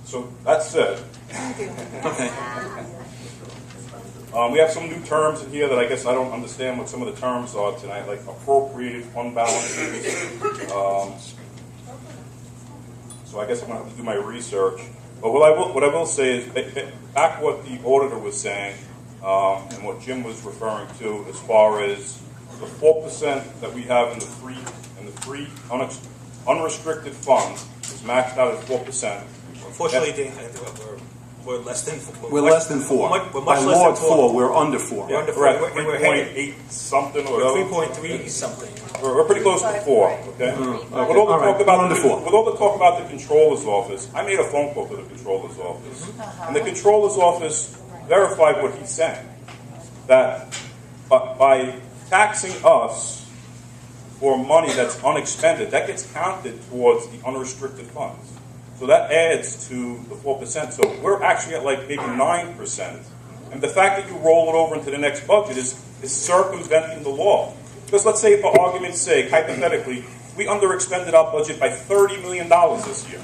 so that said, Okay. we have some new terms in here that I guess I don't understand what some of the terms are tonight, like appropriated fund balances. So I guess I'm going to have to do my research. But what I will say is, back what the auditor was saying, and what Jim was referring to, as far as the 4% that we have in the free unrestricted fund is maxed out at 4%. Unfortunately, we're less than 4. We're less than 4. We're much By less law, than 4. We're under 4. We're under 4. We're at We're headed 3.8 something or 3.3 something. We're pretty close to 4. Okay. With all the talk about with all the talk about the controller's office, I made a phone call to the controller's office, and the controller's office verified what he's saying, that by taxing us for money that's unexpended, that gets counted towards the unrestricted funds. So that adds to the 4%. So we're actually at like maybe 9%. And the fact that you roll it over into the next budget is circumventing the law. Because let's say, for argument's sake, hypothetically, we underexpended our budget by $30 million this year.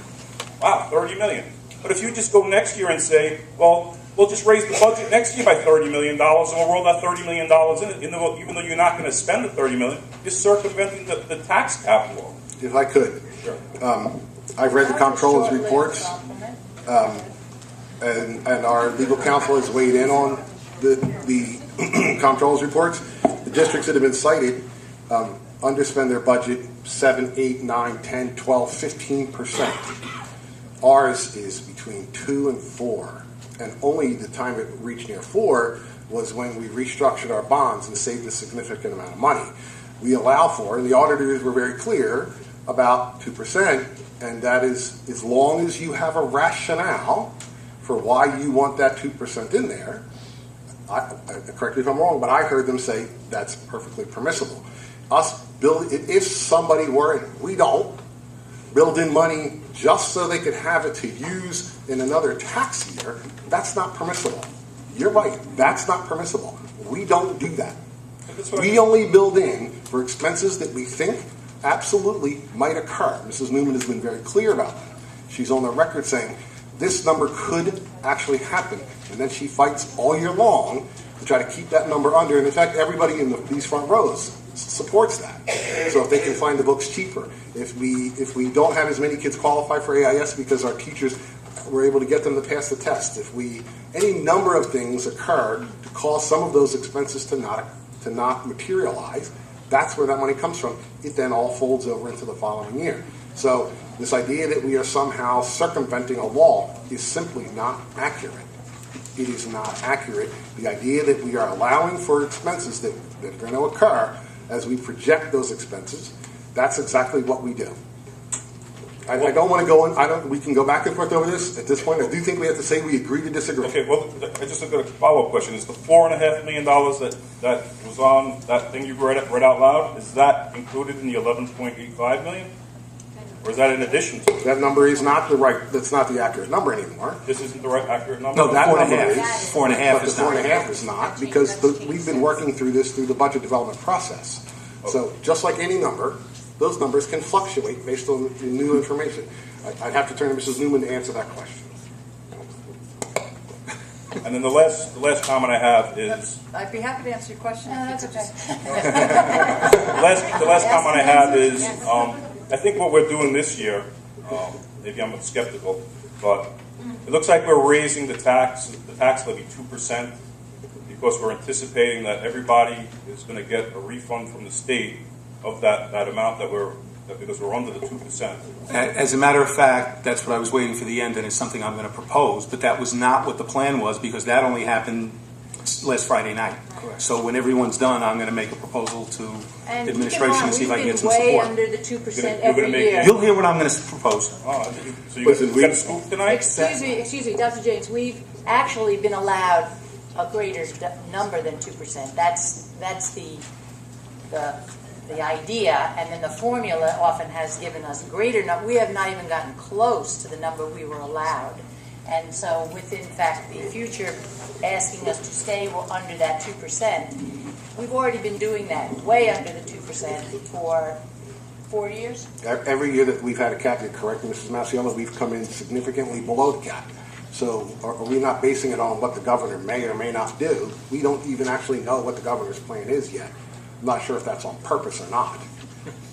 Wow, $30 million. But if you just go next year and say, well, we'll just raise the budget next year by $30 million, and we'll roll that $30 million in it, even though you're not going to spend the $30 million, you're circumventing the tax cap law. If I could. Sure. I've read the comptroller's reports, and our legal counsel has weighed in on the comptroller's reports. The districts that have been cited underspend their budget 7, 8, 9, 10, 12, 15%. Ours is between 2 and 4. And only the time it reached near 4 was when we restructured our bonds and saved a significant amount of money. We allow for, and the auditors were very clear about 2%, and that is as long as you have a rationale for why you want that 2% in there. Correct me if I'm wrong, but I heard them say that's perfectly permissible. If somebody were, and we don't, build in money just so they could have it to use in another tax year, that's not permissible. You're right, that's not permissible. We don't do that. We only build in for expenses that we think absolutely might occur. Mrs. Newman has been very clear about that. She's on the record saying this number could actually happen, and then she fights all year long to try to keep that number under. And in fact, everybody in these front rows supports that. So if they can find the books cheaper, if we don't have as many kids qualify for AIS because our teachers were able to get them to pass the test, any number of things occurred to cause some of those expenses to not materialize, that's where that money comes from. It then all folds over into the following year. So this idea that we are somehow circumventing a law is simply not accurate. It is not accurate. The idea that we are allowing for expenses that are going to occur as we project those expenses, that's exactly what we do. I don't want to go in. We can go back and forth over this. At this point, I do think we have to say we agree to disagree. Okay, well, I just got a follow-up question. Is the $4.5 million that was on that thing you read out loud, is that included in the $11.85 million? Or is that in addition to it? That number is not that's not the accurate number anymore. This isn't the right accurate number? No, that number is. 4.5 is not. 4.5 is not, because we've been working through this through the budget development process. Okay. So just like any number, those numbers can fluctuate based on the new information. I'd have to turn to Mrs. Newman to answer that question. And then the last comment I have is... I'd be happy to answer your question. That's okay. the last comment I have is, I think what we're doing this year, maybe I'm skeptical, but it looks like we're raising the tax levy 2% because we're anticipating that everybody is going to get a refund from the state of that amount because we're under the 2%. As a matter of fact, that's what I was waiting for the end, and it's something I'm going to propose, but that was not what the plan was because that only happened last Friday night. Correct. So when everyone's done, I'm going to make a proposal to administration and see if I can get some support. We've been way under the 2% every year. You'll hear what I'm going to propose. So you got a scoop tonight? Excuse me, Dr. James, we've actually been allowed a greater number than 2%. That's the the idea, and then the formula often has given us greater number. We have not even gotten close to the number we were allowed. And so with, in fact, the future asking us to stay under that 2%, we've already been doing that, way under the 2% for 4 years. Every year that we've had a cap, you're correct, Mrs. Masiello, we've come in significantly below the cap. So are we not basing it on what the governor may or may not do? We don't even actually know what the governor's plan is yet. I'm not sure if that's on purpose or not.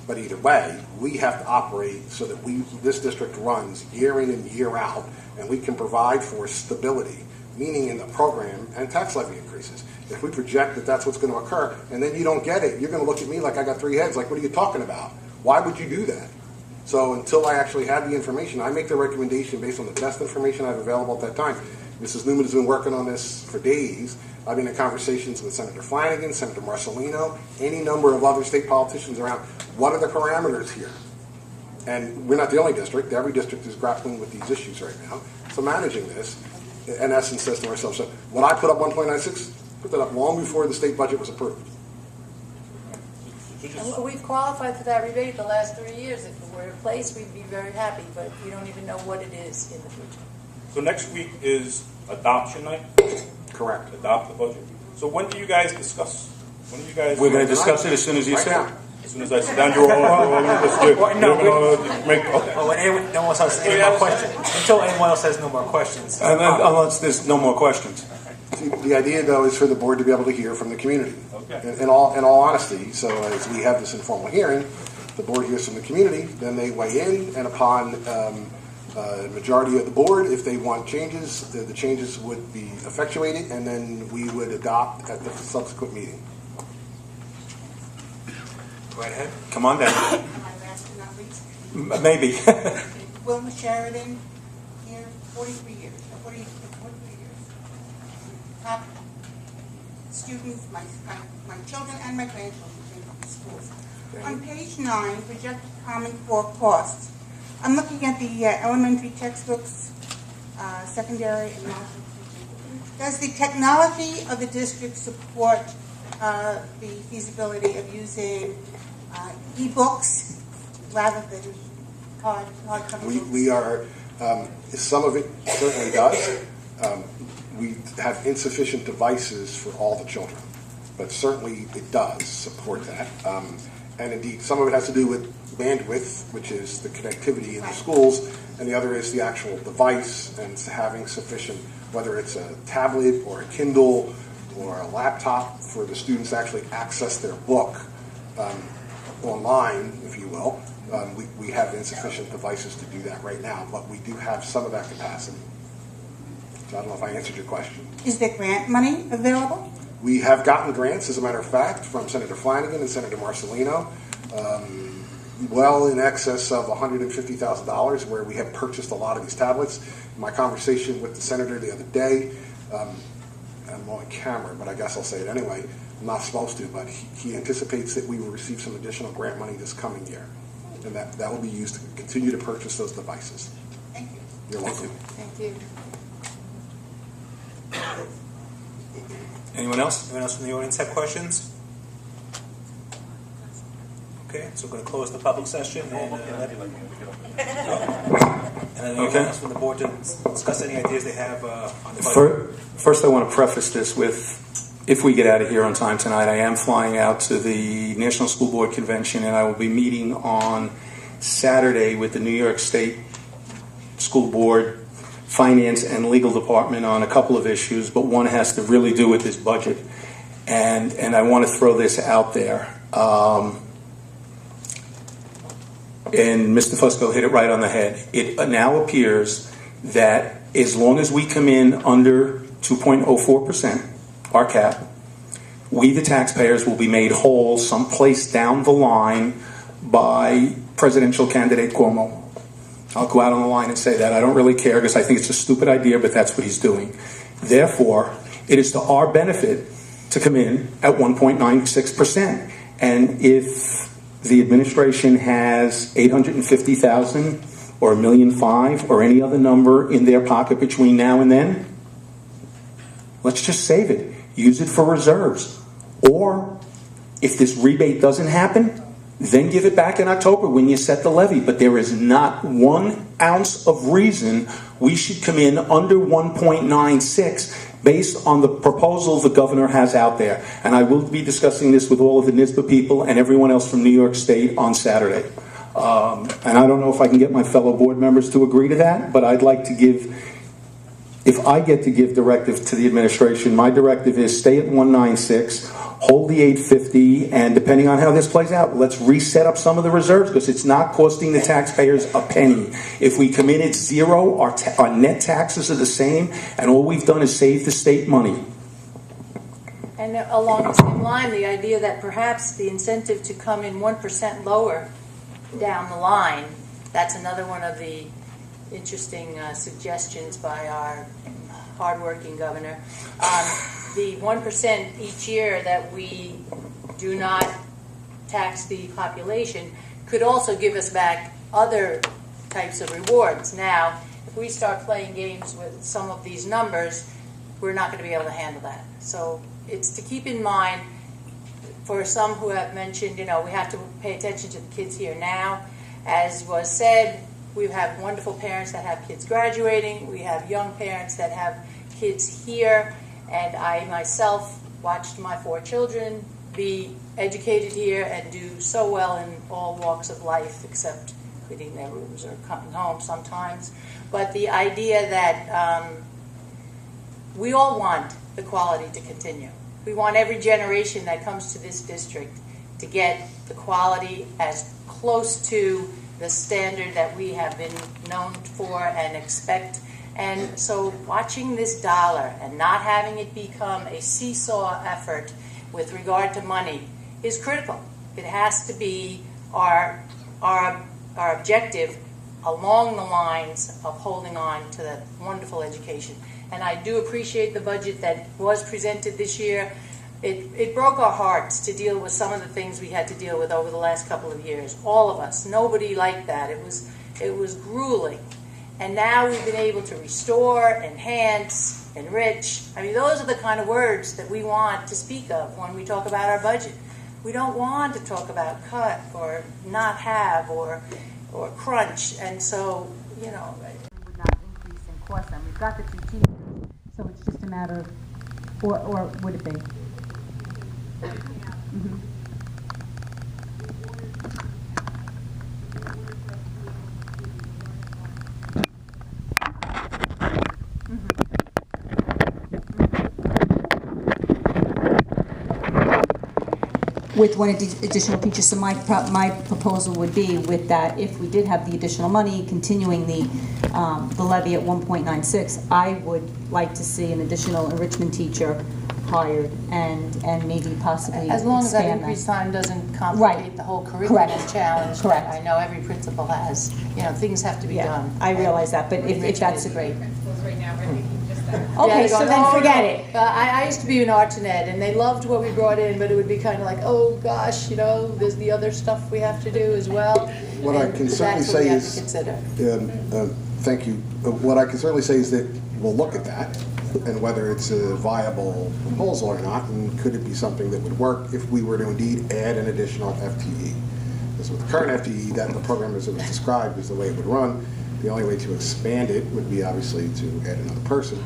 But either way, we have to operate so that this district runs year in and year out, and we can provide for stability, meaning in the program and tax levy increases. If we project that that's what's going to occur, and then you don't get it, you're going to look at me like I got three heads, like, what are you talking about? Why would you do that? So until I actually have the information, I make the recommendation based on the best information I have available at that time. Mrs. Newman has been working on this for days. I've been in conversations with Senator Flanagan, Senator Marcelino, any number of other state politicians around. What are the parameters here? And we're not the only district. Every district is grappling with these issues right now. So managing this, in essence, says to ourselves, so when I put up 1.96, put that up long before the state budget was approved. And we've qualified for that rebate the last 3 years. If it were in place, we'd be very happy, but we don't even know what it is in the future. So next week is adoption night? Correct. Adopt the budget. So when do you guys discuss? When do you guys? We're going to discuss it as soon as you sit down. As soon as I sit down, you're all make. Okay. Oh, and anyone else has any more questions? Until anyone else has no more questions. Unless there's no more questions. The idea, though, is for the board to be able to hear from the community. Okay. In all honesty, so as we have this informal hearing, the board hears from the community, then they weigh in, and upon majority of the board, if they want changes, the changes would be effectuated, and then we would adopt at the subsequent meeting. Go right ahead. Come on down. Maybe. Wilma Sheridan, here 43 years. 43 years. Top students, my children and my grandchildren in schools. On page 9, projected Common Core costs. I'm looking at the elementary textbooks, secondary, and national. Does the technology of the district support the feasibility of using e-books rather than hard copy books? We are, some of it certainly does. We have insufficient devices for all the children, but certainly it does support that. And indeed, some of it has to do with bandwidth, which is the connectivity in the schools, and the other is the actual device and having sufficient, whether it's a tablet or a Kindle or a laptop, for the students to actually access their book online, if you will. We have insufficient devices to do that right now, but we do have some of that capacity. So I don't know if I answered your question. Is there grant money available? We have gotten grants, as a matter of fact, from Senator Flanagan and Senator Marcelino, well in excess of $150,000, where we have purchased a lot of these tablets. In my conversation with the senator the other day, I'm on camera, but I guess I'll say it anyway. I'm not supposed to, but he anticipates that we will receive some additional grant money this coming year, and that will be used to continue to purchase those devices. Thank you. You're welcome. Thank you. Anyone else? Anyone else from the audience have questions? Okay, so we're going to close the public session and anyone else from the board to discuss any ideas they have on the budget. First, I want to preface this with, if we get out of here on time tonight, I am flying out to the National School Board Convention, and I will be meeting on Saturday with the New York State School Board Finance and Legal Department on a couple of issues, but one has to really do with this budget. And I want to throw this out there. And Mr. Fusco hit it right on the head. It now appears that as long as we come in under 2.04%, our cap, we, the taxpayers, will be made whole someplace down the line by presidential candidate Cuomo. I'll go out on the line and say that. I don't really care because I think it's a stupid idea, but that's what he's doing. Therefore, it is to our benefit to come in at 1.96%. And if the administration has $850,000 or $1.5 million or any other number in their pocket between now and then, let's just save it. Use it for reserves. Or If this rebate doesn't happen, then give it back in October when you set the levy. But there is not 1 ounce of reason we should come in under 1.96 based on the proposal the governor has out there. And I will be discussing this with all of the NISBA people and everyone else from New York State on Saturday. And I don't know if I can get my fellow board members to agree to that, but I'd like to give, if I get to give directive to the administration, my directive is stay at 196, hold the 850, and depending on how this plays out, let's reset up some of the reserves because it's not costing the taxpayers a penny. If we come in at zero, our net taxes are the same, and all we've done is save the state money. And along the same line, the idea that perhaps the incentive to come in 1% lower down the line, that's another one of the interesting suggestions by our hardworking governor. The 1% each year that we do not tax the population could also give us back other types of rewards. Now, if we start playing games with some of these numbers, we're not going to be able to handle that. So it's to keep in mind, for some who have mentioned, we have to pay attention to the kids here now. As was said, we have wonderful parents that have kids graduating. We have young parents that have kids here. And I myself watched my 4 children be educated here and do so well in all walks of life, except cleaning their rooms or coming home sometimes. But the idea that we all want the quality to continue. We want every generation that comes to this district to get the quality as close to the standard that we have been known for and expect. And so watching this dollar and not having it become a seesaw effort with regard to money is critical. It has to be our objective along the lines of holding on to the wonderful education. And I do appreciate the budget that was presented this year. It broke our hearts to deal with some of the things we had to deal with over the last couple of years. All of us. Nobody liked that. It was grueling. And now we've been able to restore, enhance, enrich. I mean, those are the kind of words that we want to speak of when we talk about our budget. We don't want to talk about cut or not have or crunch. And so, would not increase in cost, and we've got the 2 teachers, so it's just a matter of, or would it be? Mm-hmm. With 1 additional teacher, so my proposal would be with that, if we did have the additional money, continuing the levy at 1.96, I would like to see an additional enrichment teacher hired and maybe possibly as long as that expand increased time doesn't complicate the whole curriculum challenge. Correct. I know every principal has. Things have to be done. I realize that, but if that's a great. Principals right now are thinking just that. Okay, so then forget it. I used to be an arts and ed, and they loved what we brought in, but it would be kind of like, oh gosh, there's the other stuff we have to do as well. What I can certainly say is, thank you. What I can certainly say is that we'll look at that and whether it's a viable proposal or not, and could it be something that would work if we were to indeed add an additional FTE. Because with the current FTE, that the program as it was described is the way it would run. The only way to expand it would be obviously to add another person.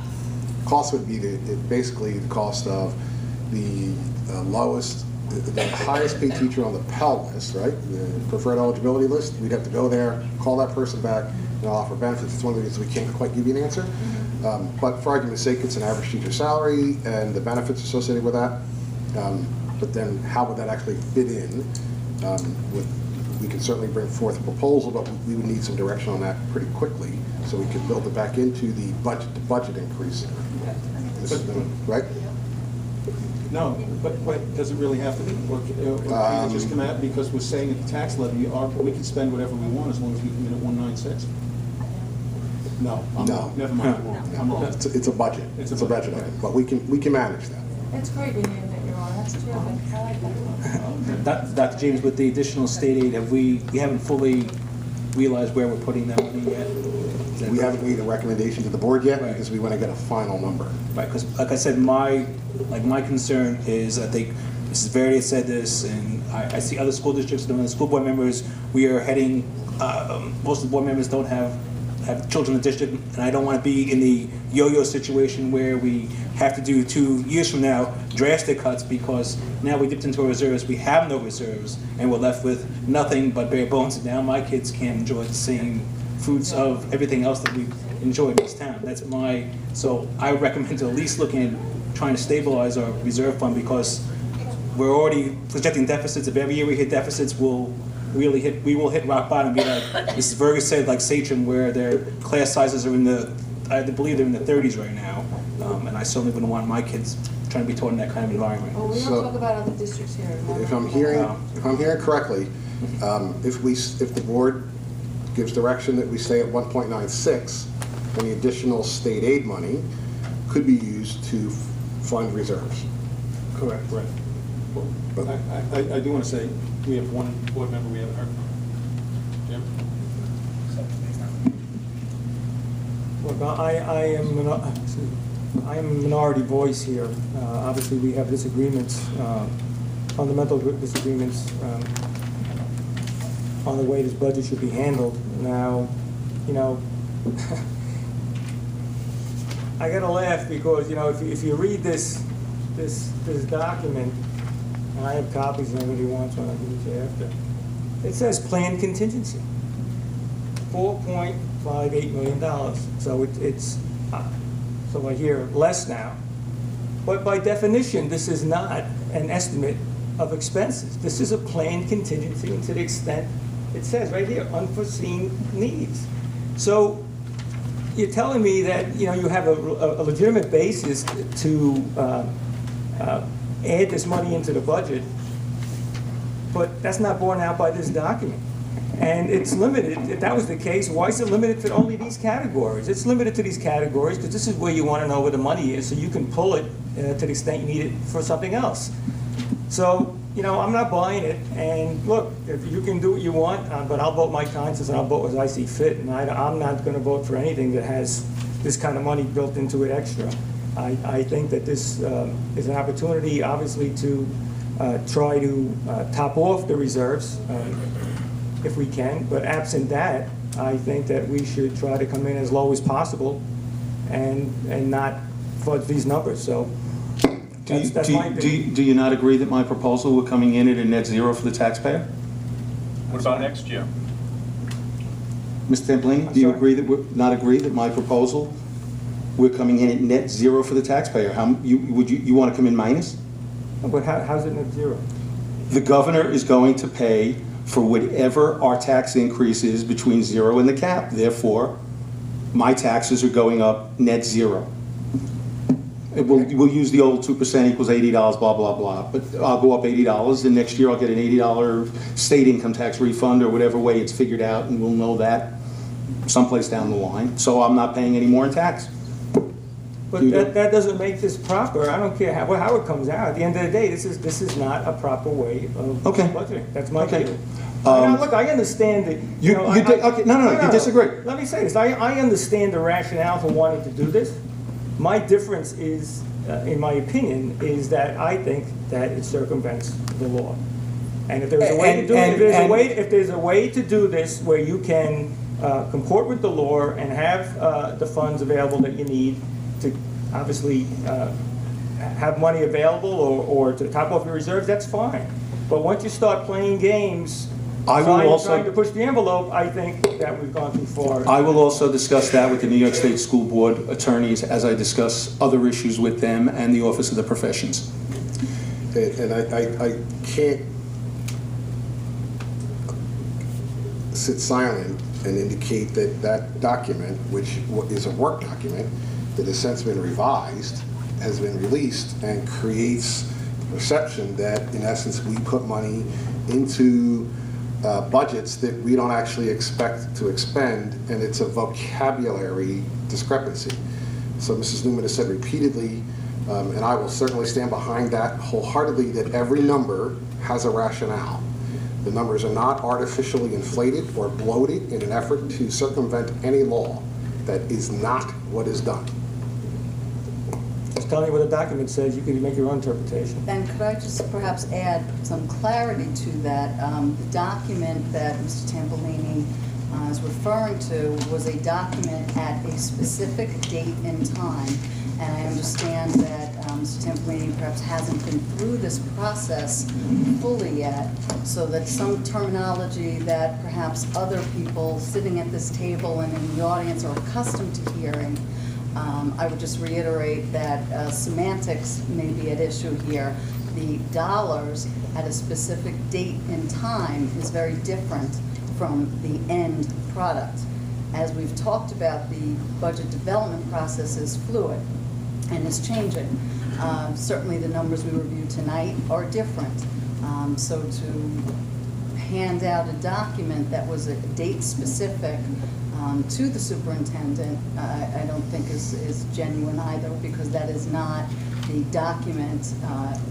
Cost would be basically the cost of the the highest paid teacher on the Pell list, right? The preferred eligibility list. We'd have to go there, call that person back, and offer benefits. It's one of the reasons we can't quite give you an answer. But for argument's sake, it's an average teacher salary and the benefits associated with that. But then how would that actually fit in? We can certainly bring forth a proposal, but we would need some direction on that pretty quickly so we could build it back into the budget increase. Right? No, but does it really have to be? Or can it just come out because we're saying at the tax levy, we can spend whatever we want as long as we come in at 196? No. Never mind. I'm wrong. It's a budget. It's a budget item, but we can manage that. That's great, Renee, that you're on. That's terrific. I like that. Dr. James, with the additional state aid, we haven't fully realized where we're putting that money yet? We haven't made a recommendation to the board yet because we want to get a final number. Right, because like I said, my concern is I think Mrs. Verdi has said this, and I see other school districts doing it. School board members, we are heading, most of the board members don't have children in the district, and I don't want to be in the yo-yo situation where we have to do 2 years from now drastic cuts because now we dipped into our reserves, we have no reserves, and we're left with nothing but bare bones, and now my kids can't enjoy the same fruits of everything else that we've enjoyed in this town. So I would recommend to at least looking at trying to stabilize our reserve fund, because we're already projecting deficits. If every year we hit deficits, we will hit rock bottom and be like Mrs. Berger said, like Sachem, where their class sizes are I believe they're in the 30s right now, and I certainly wouldn't want my kids trying to be taught in that kind of environment. Oh, we don't talk about other districts here. If I'm hearing correctly, if the board gives direction that we stay at 1.96, then the additional state aid money could be used to fund reserves. Correct, right. But I do want to say, we have one board member we haven't heard from. Jim? Look, I am a minority voice here. Obviously, we have disagreements, fundamental disagreements on the way this budget should be handled. Now, I gotta laugh because if you read this document, and I have copies, and anybody wants one, I'll give it to you after. It says planned contingency, $4.58 million. So it's so I hear less now, but by definition, this is not an estimate of expenses. This is a planned contingency, and to the extent it says right here, unforeseen needs. So you're telling me that you have a legitimate basis to add this money into the budget, but that's not borne out by this document. And it's limited. If that was the case, why is it limited to only these categories? It's limited to these categories because this is where you want to know where the money is, so you can pull it to the extent you need it for something else. So, I'm not buying it. And look, if you can do what you want, but I'll vote my conscience and I'll vote as I see fit. And I'm not going to vote for anything that has this kind of money built into it extra. I think that this is an opportunity, obviously, to try to top off the reserves if we can. But absent that, I think that we should try to come in as low as possible and not fudge these numbers. So that's my opinion. Do you not agree that my proposal, we're coming in at a net zero for the taxpayer? What about next year? Mr. Templini, do you agree that my proposal, we're coming in at net zero for the taxpayer? You want to come in minus? But how's it net zero? The governor is going to pay for whatever our tax increase is between zero and the cap. Therefore, my taxes are going up net zero. We'll use the old 2% equals $80, blah, blah, blah. But I'll go up $80, and next year I'll get an $80 state income tax refund or whatever way it's figured out, and we'll know that someplace down the line. So I'm not paying any more in tax. But that doesn't make this proper. I don't care how it comes out. At the end of the day, this is not a proper way of budgeting. That's my view. Look, I understand that. You disagree. Let me say this. I understand the rationale for wanting to do this. My difference is, in my opinion, is that I think that it circumvents the law. And if there's a way to do it, if there's a way to do this where you can comport with the law and have the funds available that you need to obviously have money available or to top off your reserves, that's fine. But once you start playing games, trying to push the envelope, I think that we've gone too far. I will also discuss that with the New York State School Board attorneys as I discuss other issues with them and the Office of the Professions. And I can't sit silent and indicate that that document, which is a work document, that has since been revised, has been released and creates the perception that, in essence, we put money into budgets that we don't actually expect to expend, and it's a vocabulary discrepancy. So Mrs. Newman has said repeatedly, and I will certainly stand behind that wholeheartedly, that every number has a rationale. The numbers are not artificially inflated or bloated in an effort to circumvent any law. That is not what is done. telling you what the document says. You can make your own interpretation. And could I just perhaps add some clarity to that? The document that Mr. Tampolini is referring to was a document at a specific date and time. And I understand that Mr. Tampolini perhaps hasn't been through this process fully yet, so that some terminology that perhaps other people sitting at this table and in the audience are accustomed to hearing, I would just reiterate that semantics may be at issue here. The dollars at a specific date and time is very different from the end product. As we've talked about, the budget development process is fluid and is changing. Certainly the numbers we reviewed tonight are different. So to hand out a document that was a date specific to the superintendent, I don't think is genuine either, because that is not the document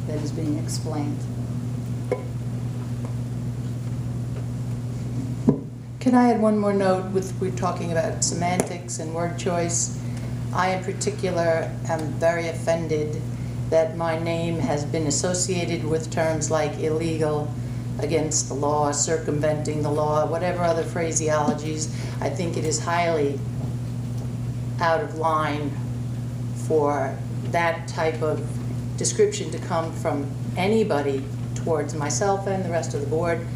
that is being explained. Can I add one more note? We're talking about semantics and word choice. I, in particular, am very offended that my name has been associated with terms like illegal, against the law, circumventing the law, whatever other phraseologies. I think it is highly out of line for that type of description to come from anybody towards myself and the rest of the board.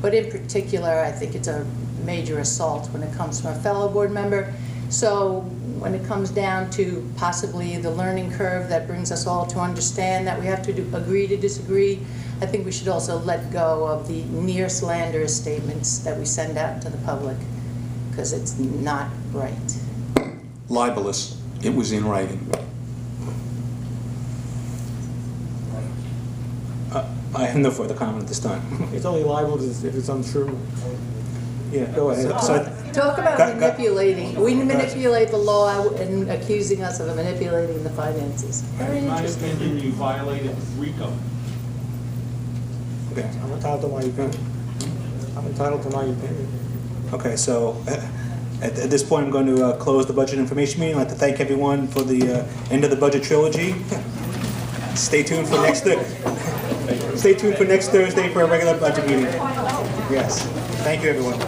But in particular, I think it's a major assault when it comes from a fellow board member. So when it comes down to possibly the learning curve that brings us all to understand that we have to agree to disagree, I think we should also let go of the near slanderous statements that we send out to the public, because it's not right. Libelous. It was in writing. I have no further comment at this time. It's only liable if it's untrue. Yeah, go ahead. Talk about manipulating. We manipulate the law and accusing us of manipulating the finances. Very In my interesting. opinion, you violated RICO. Okay. I'm entitled to my opinion. I'm entitled to my opinion. Okay, so at this point, I'm going to close the budget information meeting. I'd like to thank everyone for the end of the budget trilogy. Stay tuned for next Thursday for a regular budget meeting. Yes. Thank you, everyone.